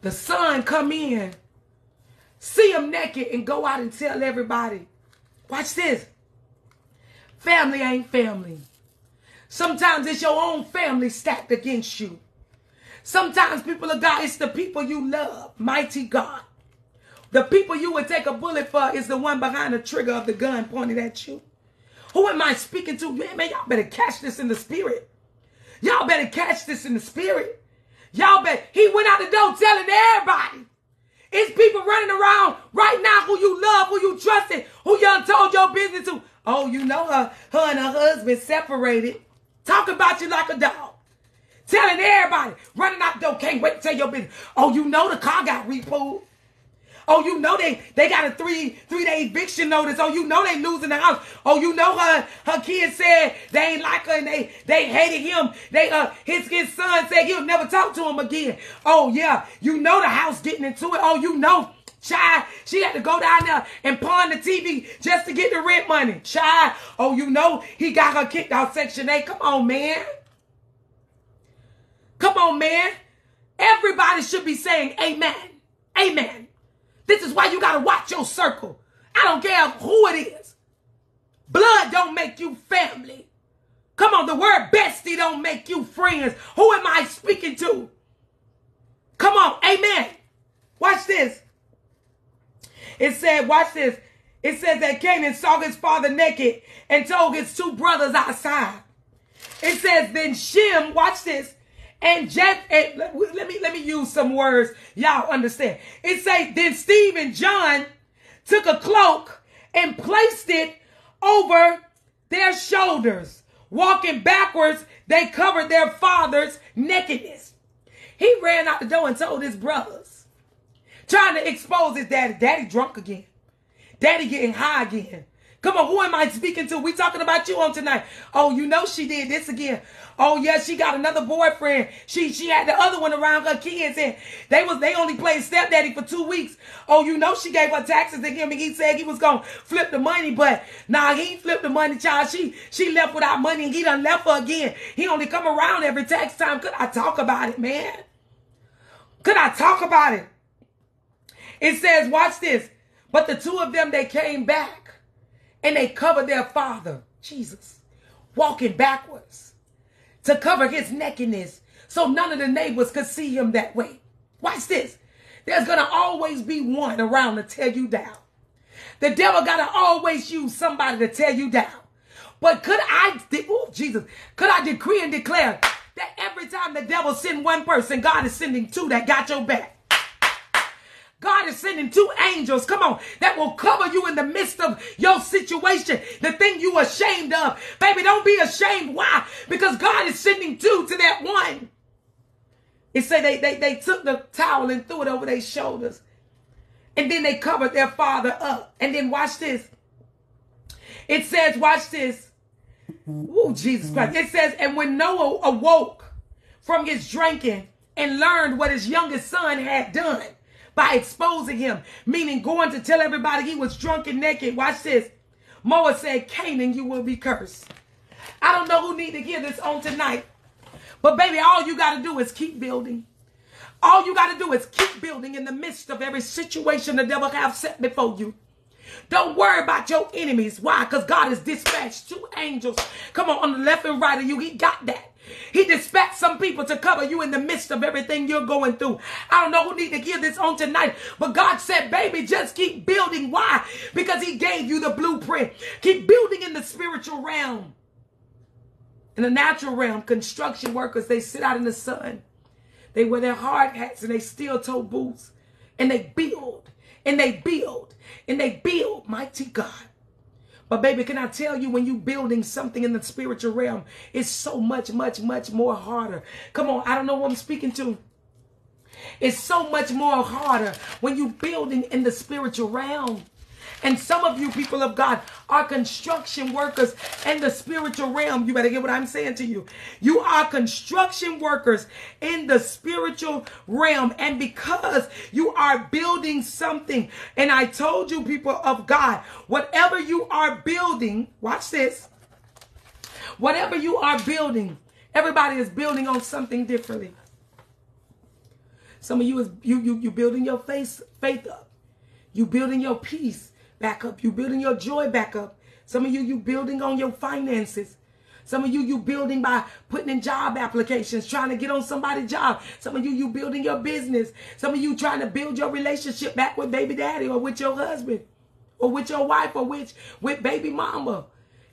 The son come in, see him naked, and go out and tell everybody. Watch this. Family ain't family. Sometimes it's your own family stacked against you. Sometimes, people of God, it's the people you love. Mighty God. The people you would take a bullet for is the one behind the trigger of the gun pointed at you. Who am I speaking to? Man, y'all better catch this in the spirit. Y'all better catch this in the spirit. Y'all better. He went out the door telling everybody. It's people running around right now who you love, who you trusted, who you done told your business to. Oh, you know her and her husband separated. Talk about you like a dog. Telling everybody, running out the door, can't wait to tell your business. Oh, you know the car got repoed. Oh, you know they got a three-day eviction notice. Oh, you know they losing the house. Oh, you know her kids said they ain't like her and they hated him. His son said he'll never talk to him again. Oh, yeah, you know the house getting into it. Oh, you know, child, she had to go down there and pawn the TV just to get the rent money. Child, oh, you know he got her kicked out Section 8. Come on, man. Come on, man. Everybody should be saying amen. Amen. This is why you got to watch your circle. I don't care who it is. Blood don't make you family. Come on, the word bestie don't make you friends. Who am I speaking to? Come on, amen. Watch this. It said, watch this. It says that Canaan saw his father naked and told his two brothers outside. It says then Shem, watch this. And let me use some words y'all understand. It say then Steve and John took a cloak and placed it over their shoulders. Walking backwards, they covered their father's nakedness. He ran out the door and told his brothers, trying to expose his daddy. Daddy drunk again. Daddy getting high again. Come on, who am I speaking to? We talking about you on tonight. Oh, you know she did this again. Oh, yeah, she got another boyfriend. She had the other one around her kids, and they only played stepdaddy for 2 weeks. Oh, you know she gave her taxes to him, and he said he was going to flip the money, but nah, he ain't flipped the money, child. She left without money, and he done left her again. He only come around every tax time. Could I talk about it, man? Could I talk about it? It says, watch this. But the two of them, they came back. And they covered their father, Jesus, walking backwards to cover his nakedness so none of the neighbors could see him that way. Watch this. There's going to always be one around to tear you down. The devil got to always use somebody to tear you down. But could I decree and declare that every time the devil send one person, God is sending two that got your back. God is sending two angels, come on, that will cover you in the midst of your situation, the thing you ashamed of. Baby, don't be ashamed. Why? Because God is sending two to that one. It said they took the towel and threw it over their shoulders. And then they covered their father up. And then watch this. It says, watch this. Oh, Jesus Christ. It says, and when Noah awoke from his drinking and learned what his youngest son had done, by exposing him, meaning going to tell everybody he was drunk and naked. Watch this. Noah said, Canaan, you will be cursed. I don't know who need to hear this on tonight. But baby, all you got to do is keep building. All you got to do is keep building in the midst of every situation the devil have set before you. Don't worry about your enemies. Why? Because God has dispatched two angels. Come on the left and right of you. He got that. He dispatched some people to cover you in the midst of everything you're going through. I don't know who need to hear this on tonight, but God said, baby, just keep building. Why? Because he gave you the blueprint. Keep building in the spiritual realm. In the natural realm, construction workers, they sit out in the sun. They wear their hard hats and they steel-toe boots. And they build. And they build. And they build. Mighty God. But baby, can I tell you, when you building something in the spiritual realm, it's so much, much, much more harder. Come on, I don't know who I'm speaking to. is so much more harder when you're building in the spiritual realm. And some of you people of God are construction workers in the spiritual realm. You better get what I'm saying to you. You are construction workers in the spiritual realm. And because you are building something, and I told you people of God, whatever you are building, watch this. Whatever you are building, everybody is building on something differently. Some of you is you building your faith up. You building your peace back up. You building your joy back up. Some of you building on your finances. Some of you building by putting in job applications, trying to get on somebody's job. Some of you building your business. Some of you trying to build your relationship back with baby daddy or with your husband or with your wife or with baby mama.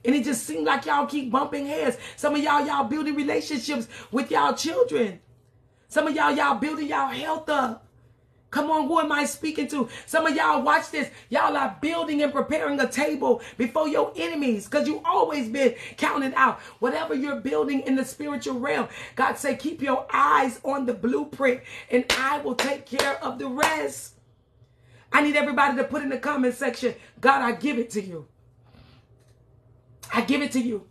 And it just seems like y'all keep bumping heads. Some of y'all building relationships with y'all children. Some of y'all building y'all health up. Come on, who am I speaking to? Some of y'all, watch this. Y'all are building and preparing a table before your enemies because you always been counting out. Whatever you're building in the spiritual realm, God say, keep your eyes on the blueprint and I will take care of the rest. I need everybody to put in the comment section, God, I give it to you. I give it to you.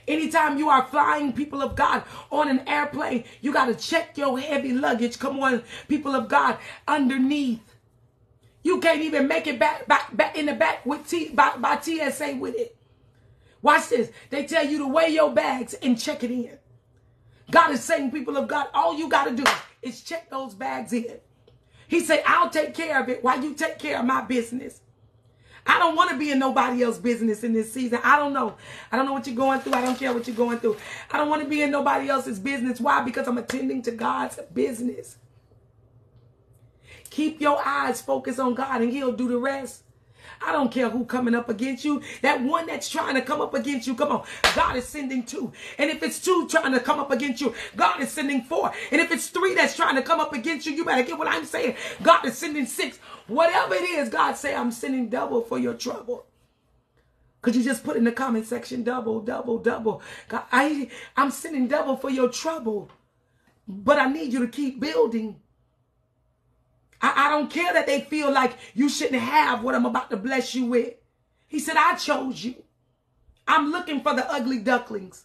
Anytime you are flying, people of God, on an airplane, you got to check your heavy luggage. Come on, people of God, underneath. You can't even make it back in the back with by TSA with it. Watch this. They tell you to weigh your bags and check it in. God is saying, people of God, all you got to do is check those bags in. He said, I'll take care of it while you take care of my business. I don't want to be in nobody else's business in this season. I don't know. I don't know what you're going through. I don't care what you're going through. I don't want to be in nobody else's business. Why? Because I'm attending to God's business. Keep your eyes focused on God and he'll do the rest. I don't care who coming up against you. That one that's trying to come up against you, come on. God is sending 2. And if it's 2 trying to come up against you, God is sending 4. And if it's 3 that's trying to come up against you, you better get what I'm saying. God is sending 6. Whatever it is, God say, I'm sending double for your trouble. Could you just put in the comment section, double, double, double. God, I'm sending double for your trouble. But I need you to keep building. I don't care that they feel like you shouldn't have what I'm about to bless you with. He said, I chose you. I'm looking for the ugly ducklings.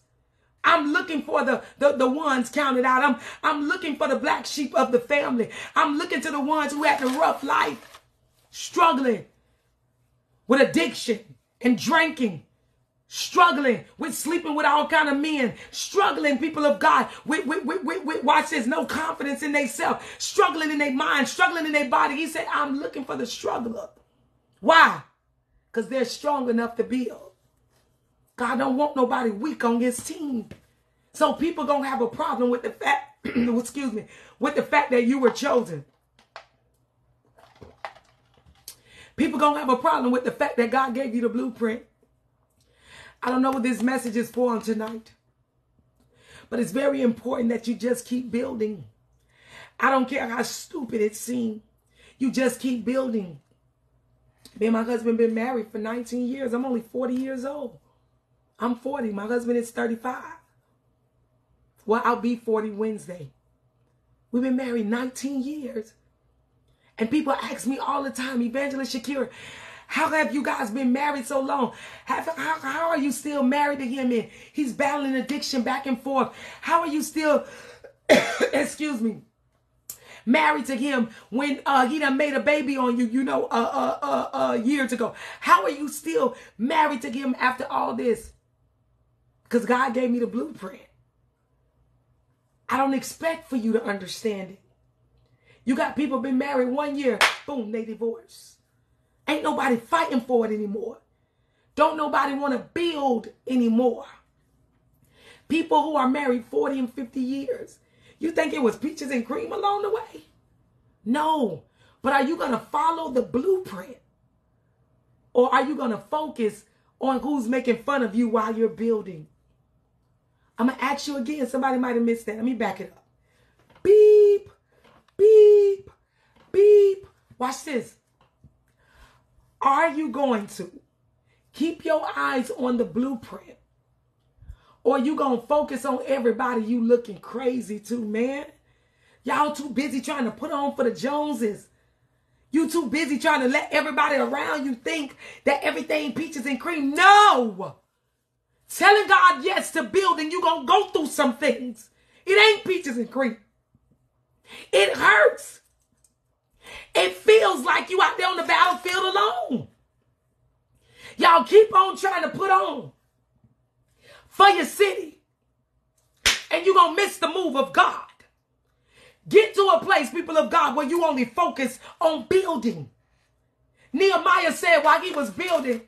I'm looking for the ones counted out. I'm looking for the black sheep of the family. I'm looking to the ones who had the rough life, struggling with addiction and drinking, struggling with sleeping with all kind of men, struggling, people of God, with watch this, no confidence in themselves, struggling in their mind, struggling in their body. He said, I'm looking for the struggler. Why? Because they're strong enough to build. God don't want nobody weak on his team. So people gonna have a problem with the fact, excuse me, with the fact that you were chosen. People gonna have a problem with the fact that God gave you the blueprint. I don't know what this message is for on tonight, but it's very important that you just keep building. I don't care how stupid it seems. You just keep building. Me and my husband been married for 19 years. I'm only 40 years old. I'm 40. My husband is 35. Well, I'll be 40 Wednesday. We've been married 19 years. And people ask me all the time, Evangelist Shakira, how have you guys been married so long? How are you still married to him? And he's battling addiction back and forth. How are you still, excuse me, married to him when he done made a baby on you, you know, years ago? How are you still married to him after all this? Because God gave me the blueprint. I don't expect for you to understand it. You got people been married 1 year, boom, they divorce. Ain't nobody fighting for it anymore. Don't nobody want to build anymore. People who are married 40 and 50 years. You think it was peaches and cream along the way? No. But are you going to follow the blueprint? Or are you going to focus on who's making fun of you while you're building? I'm going to ask you again. Somebody might have missed that. Let me back it up. Beep, beep, beep. Watch this. Are you going to keep your eyes on the blueprint? Or you going to focus on everybody you looking crazy to, man? Y'all too busy trying to put on for the Joneses. You too busy trying to let everybody around you think that everything peaches and cream. No. Telling God yes to building, you're going to go through some things. It ain't peaches and cream. It hurts. It feels like you out there on the battlefield alone. Y'all keep on trying to put on for your city. And you're going to miss the move of God. Get to a place, people of God, where you only focus on building. Nehemiah said while he was building,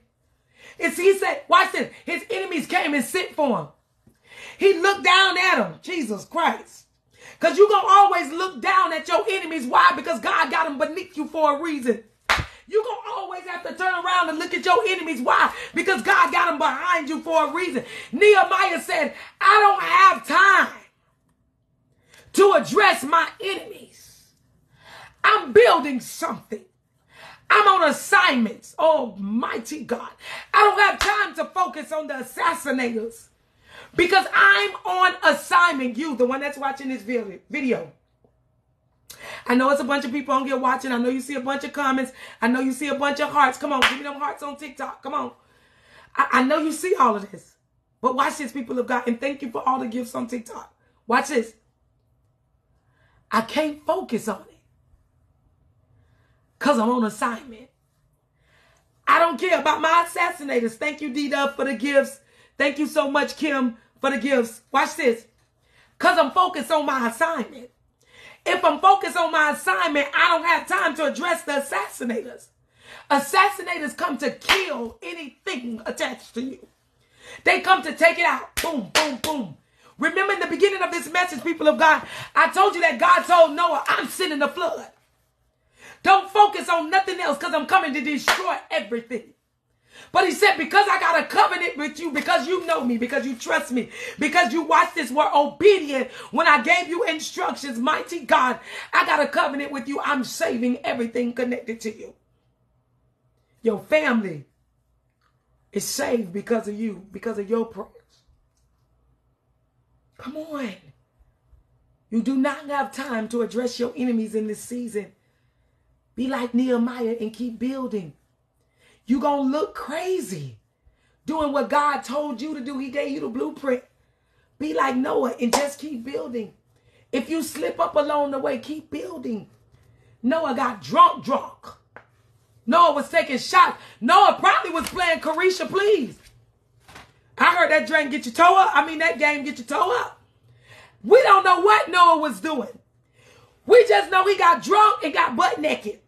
he said, watch this, his enemies came and sit for him. He looked down at them, Jesus Christ. Because you're going to always look down at your enemies. Why? Because God got them beneath you for a reason. You're going to always have to turn around and look at your enemies. Why? Because God got them behind you for a reason. Nehemiah said, I don't have time to address my enemies. I'm building something. I'm on assignments. Almighty God. I don't have time to focus on the assassinators because I'm on assignment. You, the one that's watching this video. I know it's a bunch of people on here watching. I know you see a bunch of comments. I know you see a bunch of hearts. Come on, give me them hearts on TikTok. Come on. I know you see all of this. But watch this, people of God. And thank you for all the gifts on TikTok. Watch this. I can't focus on it because I'm on assignment. I don't care about my assassinators. Thank you, D-Dub, for the gifts. Thank you so much, Kim, for the gifts. Watch this. Because I'm focused on my assignment. If I'm focused on my assignment, I don't have time to address the assassinators. Assassinators come to kill anything attached to you. They come to take it out. Boom, boom, boom. Remember in the beginning of this message, people of God, I told you that God told Noah, I'm sending the flood. Don't focus on nothing else because I'm coming to destroy everything. But he said, because I got a covenant with you, because you know me, because you trust me, because you watch this, were obedient when I gave you instructions, mighty God, I got a covenant with you. I'm saving everything connected to you. Your family is saved because of you, because of your prayers. Come on. You do not have time to address your enemies in this season. Be like Nehemiah and keep building. You're going to look crazy doing what God told you to do. He gave you the blueprint. Be like Noah and just keep building. If you slip up along the way, keep building. Noah got drunk. Noah was taking shots. Noah probably was playing Carisha, please. I heard that drink get your toe up. I mean, that game get your toe up. We don't know what Noah was doing. We just know he got drunk and got butt naked.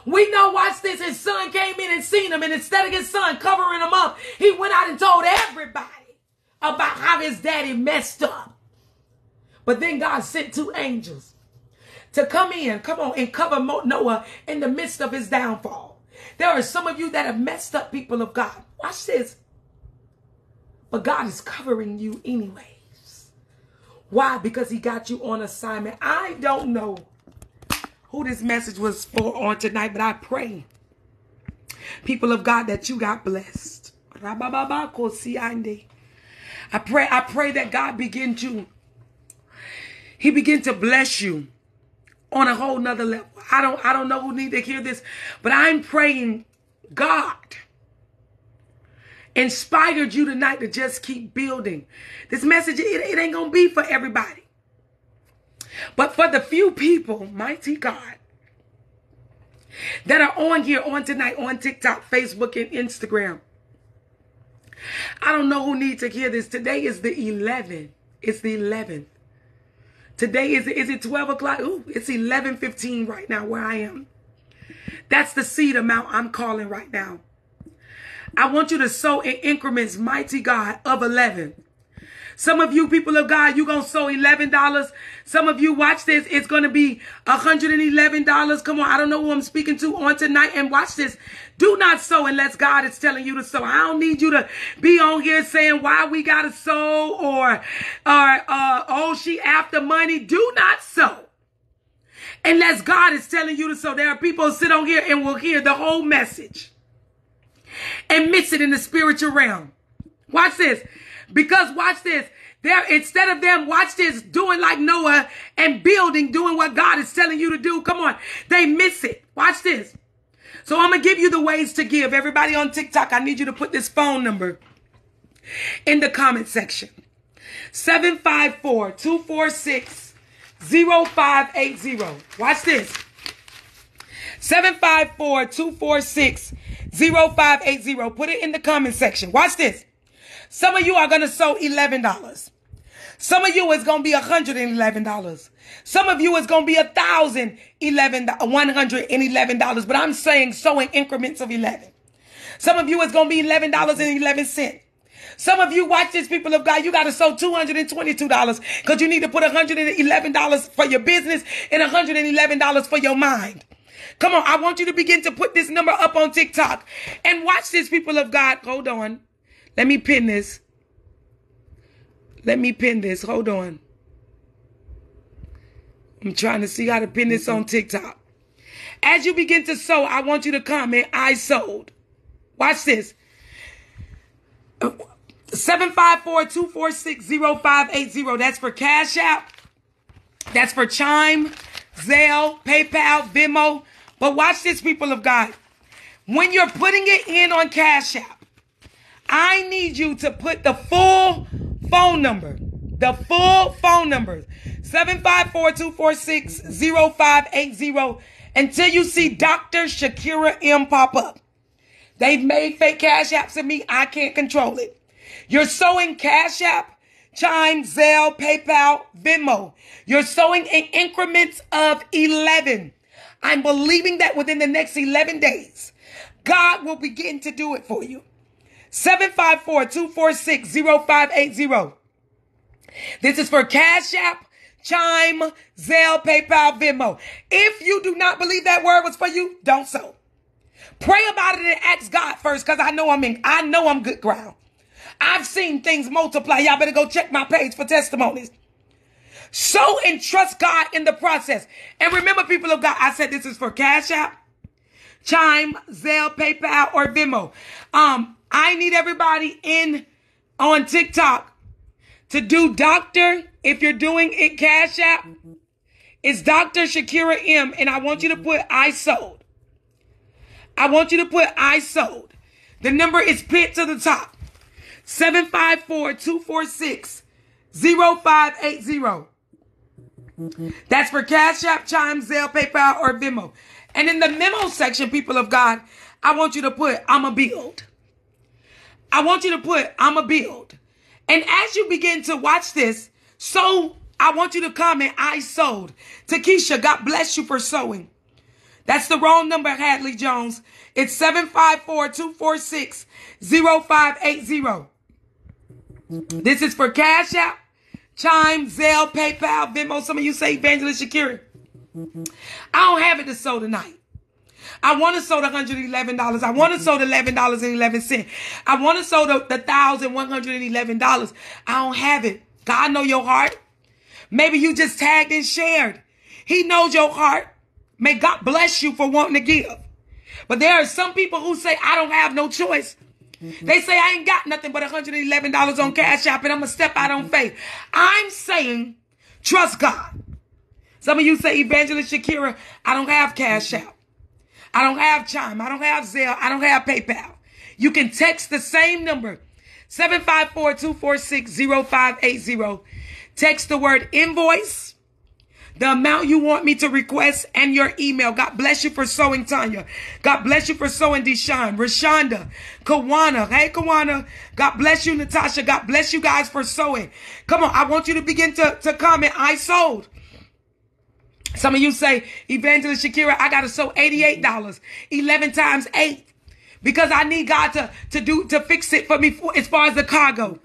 We know, watch this, his son came in and seen him, and instead of his son covering him up, he went out and told everybody about how his daddy messed up. But then God sent 2 angels to come on, and cover Noah in the midst of his downfall. There are some of you that have messed up, people of God. Watch this. But God is covering you anyways. Why? Because he got you on assignment. I don't know who this message was for on tonight, but I pray, people of God, that you got blessed. I pray that God begin to bless you on a whole nother level. I don't know who need to hear this, but I'm praying God inspired you tonight to just keep building. This message, it ain't going to be for everybody. But for the few people, mighty God, that are on here on tonight, on TikTok, Facebook, and Instagram, I don't know who needs to hear this. Today is the 11th. It's the 11th. Today is it 12 o'clock? Ooh, it's 11:15 right now where I am. That's the seed amount I'm calling right now. I want you to sow in increments, mighty God, of 11. Some of you people of God, you're going to sow $11. Some of you, watch this, it's going to be $111. Come on, I don't know who I'm speaking to on tonight. And watch this. Do not sow unless God is telling you to sow. I don't need you to be on here saying why we got to sow or oh, she after money. Do not sow unless God is telling you to sow. There are people who sit on here and will hear the whole message and miss it in the spiritual realm. Watch this. Because watch this, Instead of them, watch this, doing like Noah and building, doing what God is telling you to do. Come on. They miss it. Watch this. So I'm going to give you the ways to give. Everybody on TikTok, I need you to put this phone number in the comment section. 754-246-0580. Watch this. 754-246-0580. Put it in the comment section. Watch this. Some of you are going to sow $11. Some of you is going to be $111. Some of you is going to be $1,111. But I'm saying sow in increments of 11. Some of you is going to be $11.11. Some of you, watch this, people of God, you got to sow $222 because you need to put $111 for your business and $111 for your mind. Come on, I want you to begin to put this number up on TikTok. And watch this, people of God. Hold on. Let me pin this. Let me pin this. Hold on. I'm trying to see how to pin this on TikTok. As you begin to sow, I want you to comment, I sold. Watch this. 754-246-0580. That's for Cash App. That's for Chime, Zelle, PayPal, Venmo. But watch this, people of God. When you're putting it in on Cash App, I need you to put the full phone number. The full phone number. 754-246-0580 until you see Dr. Shakira M pop up. They've made fake Cash Apps of me. I can't control it. You're sowing Cash App, Chime, Zelle, PayPal, Venmo. You're sowing in increments of 11. I'm believing that within the next 11 days, God will begin to do it for you. 754-246-0580. This is for Cash App, Chime, Zelle, PayPal, Venmo. If you do not believe that word was for you, don't sow. Pray about it and ask God first, because I know I'm good ground. I've seen things multiply. Y'all better go check my page for testimonies. Sow and trust God in the process. And remember, people of God, I said this is for Cash App, Chime, Zelle, PayPal, or Venmo. I need everybody on TikTok to do Dr. If you're doing it Cash App, it's Dr. Shakira M. And I want you to put I sold. I want you to put I sold. The number is pinned to the top. 754-246-0580. That's for Cash App, Chime, Zelle, PayPal, or Venmo. And in the memo section, people of God, I want you to put I'm a build. I want you to put I'm a build. And as you begin to watch this, I want you to comment I sold. Takesha, God bless you for sowing. That's the wrong number, Hadley Jones. It's 754-246-0580. This is for Cash App, Chime, Zelle, PayPal, Venmo. Some of you say Evangelist Shakira. I don't have it to sow tonight. I want to sow the $111. I want to sow the $11.11. I want to sow the $1,111. I don't have it. God know your heart. Maybe you just tagged and shared. He knows your heart. May God bless you for wanting to give. But there are some people who say, I don't have no choice. They say, I ain't got nothing but $111 on Cash App and I'm going to step out on faith. I'm saying, trust God. Some of you say, Evangelist Shakira, I don't have Cash App. I don't have Chime. I don't have Zelle. I don't have PayPal. You can text the same number, 754-246-0580. Text the word invoice, the amount you want me to request, and your email. God bless you for sowing, Tanya. God bless you for sowing, Deshaun, Rashonda, Kawana. Hey, Kawana. God bless you, Natasha. God bless you guys for sowing. Come on, I want you to begin to comment, I sold. Some of you say, Evangelist Shakira, I got to sow $88, 11 times 8, because I need God to fix it for me as far as the cargo.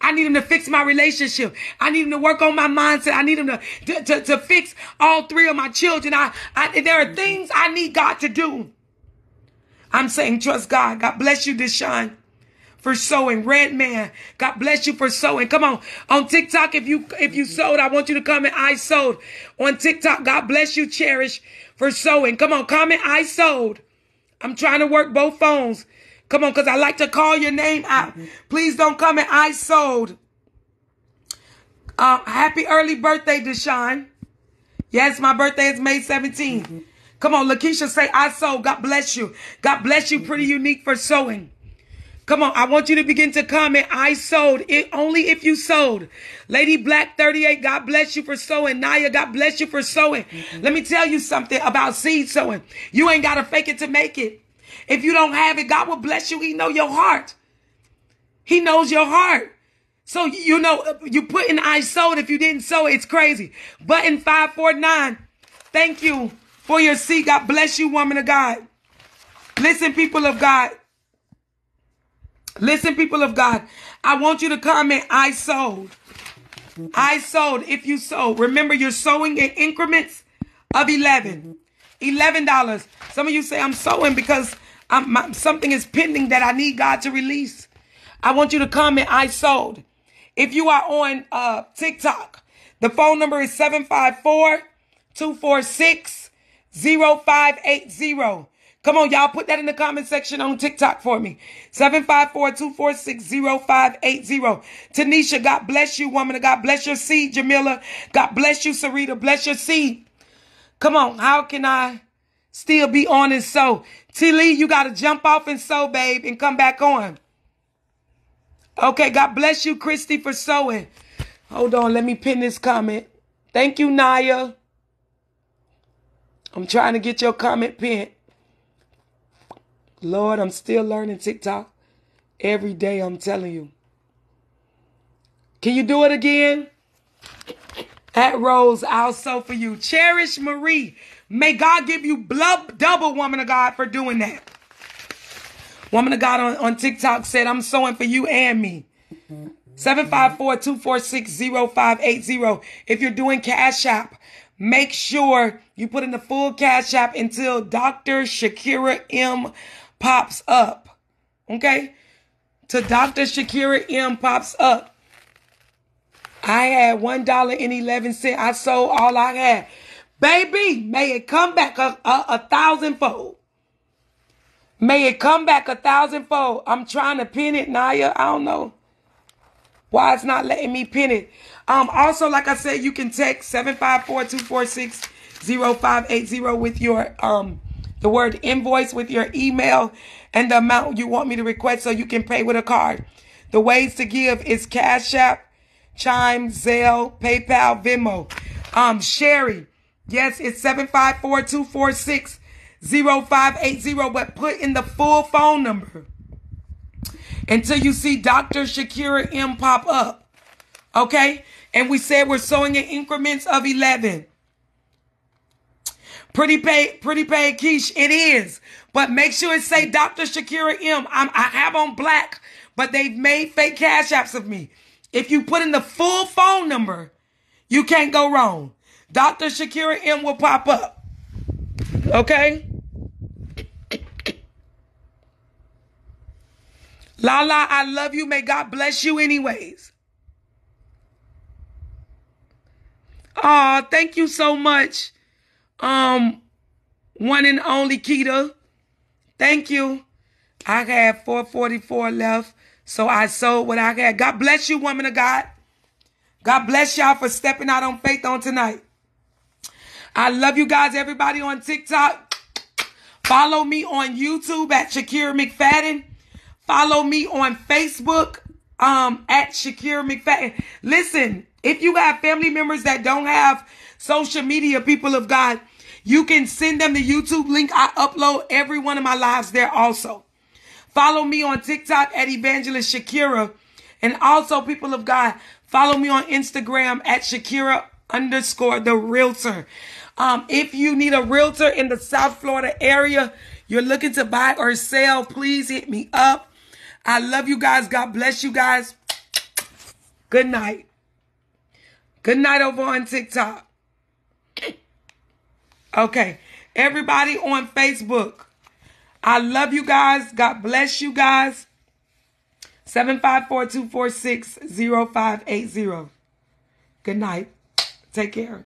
I need him to fix my relationship. I need him to work on my mindset. I need him to fix all 3 of my children. There are things I need God to do. I'm saying trust God. God bless you, Deshaun, for sowing. Red Man, God bless you for sowing. Come on. On TikTok, if you sowed, I want you to comment, I sold. On TikTok, God bless you, Cherish, for sowing. Come on, comment, I sold. I'm trying to work both phones. Come on, because I like to call your name out. Please don't comment, I sold. Happy early birthday, Deshaun. Yes, my birthday is May 17th. Come on, Lakeisha, say, I sold. God bless you. God bless you, Pretty Unique, for sowing. Come on, I want you to begin to comment, I sold. It only if you sold. Lady Black 38, God bless you for sowing. Naya, God bless you for sowing. Let me tell you something about seed sowing. You ain't got to fake it to make it. If you don't have it, God will bless you. He knows your heart. He knows your heart. So, you know, you put in I sold. If you didn't sow, it's crazy. Button 549, thank you for your seed. God bless you, woman of God. Listen, people of God. Listen, people of God, I want you to comment, I sold. I sold if you sold. Remember, you're sowing in increments of $11. Some of you say, I'm sowing because something is pending that I need God to release. I want you to comment, I sold. If you are on TikTok, the phone number is 754-246-0580. Come on, y'all, put that in the comment section on TikTok for me. 754-246-0580. Tanisha, God bless you, woman of God. Bless your seed, Jamila. God bless you, Sarita. Bless your seed. Come on, how can I still be on and sow? T. Lee, you got to jump off and sow, babe, and come back on. Okay, God bless you, Christy, for sowing. Hold on, let me pin this comment. Thank you, Naya. I'm trying to get your comment pinned. Lord, I'm still learning TikTok every day, I'm telling you. Can you do it again? At Rose, I'll sow for you. Cherish Marie. May God give you double, woman of God, for doing that. Woman of God on TikTok said, I'm sowing for you and me. 754-246-0580. If you're doing Cash App, make sure you put in the full Cash App until Dr. Shakira M pops up. Okay? To Dr. Shakira M pops up. I had $1.11. I sold all I had. Baby, may it come back a 1,000-fold. May it come back 1,000-fold. I'm trying to pin it, Naya. I don't know why it's not letting me pin it. Also, like I said, you can text 754-246-0580 with your the word invoice with your email and the amount you want me to request so you can pay with a card. The ways to give is Cash App, Chime, Zelle, PayPal, Venmo. Sherry, yes, it's 754-246-0580, but put in the full phone number until you see Dr. Shakira M pop up. Okay? And we said we're sowing in increments of 11. Pretty paid quiche, it is. But make sure it say Dr. Shakira M. I have on black, but they've made fake Cash Apps of me. If you put in the full phone number, you can't go wrong. Dr. Shakira M will pop up. Okay? Lala, I love you. May God bless you anyways. Oh, thank you so much. One and only Keita. Thank you. I have 444 left. So I sold what I had. God bless you, woman of God. God bless y'all for stepping out on faith on tonight. I love you guys, everybody on TikTok. Follow me on YouTube at Shakira McFadden. Follow me on Facebook at Shakira McFadden. Listen, if you have family members that don't have social media, people of God, you can send them the YouTube link. I upload every one of my lives there also. Follow me on TikTok at Evangelist Shakira. And also, people of God, follow me on Instagram at Shakira_the realtor. If you need a realtor in the South Florida area, you're looking to buy or sell, please hit me up. I love you guys. God bless you guys. Good night. Good night over on TikTok. Okay. Everybody on Facebook. I love you guys. God bless you guys. 754-246-0580. Good night. Take care.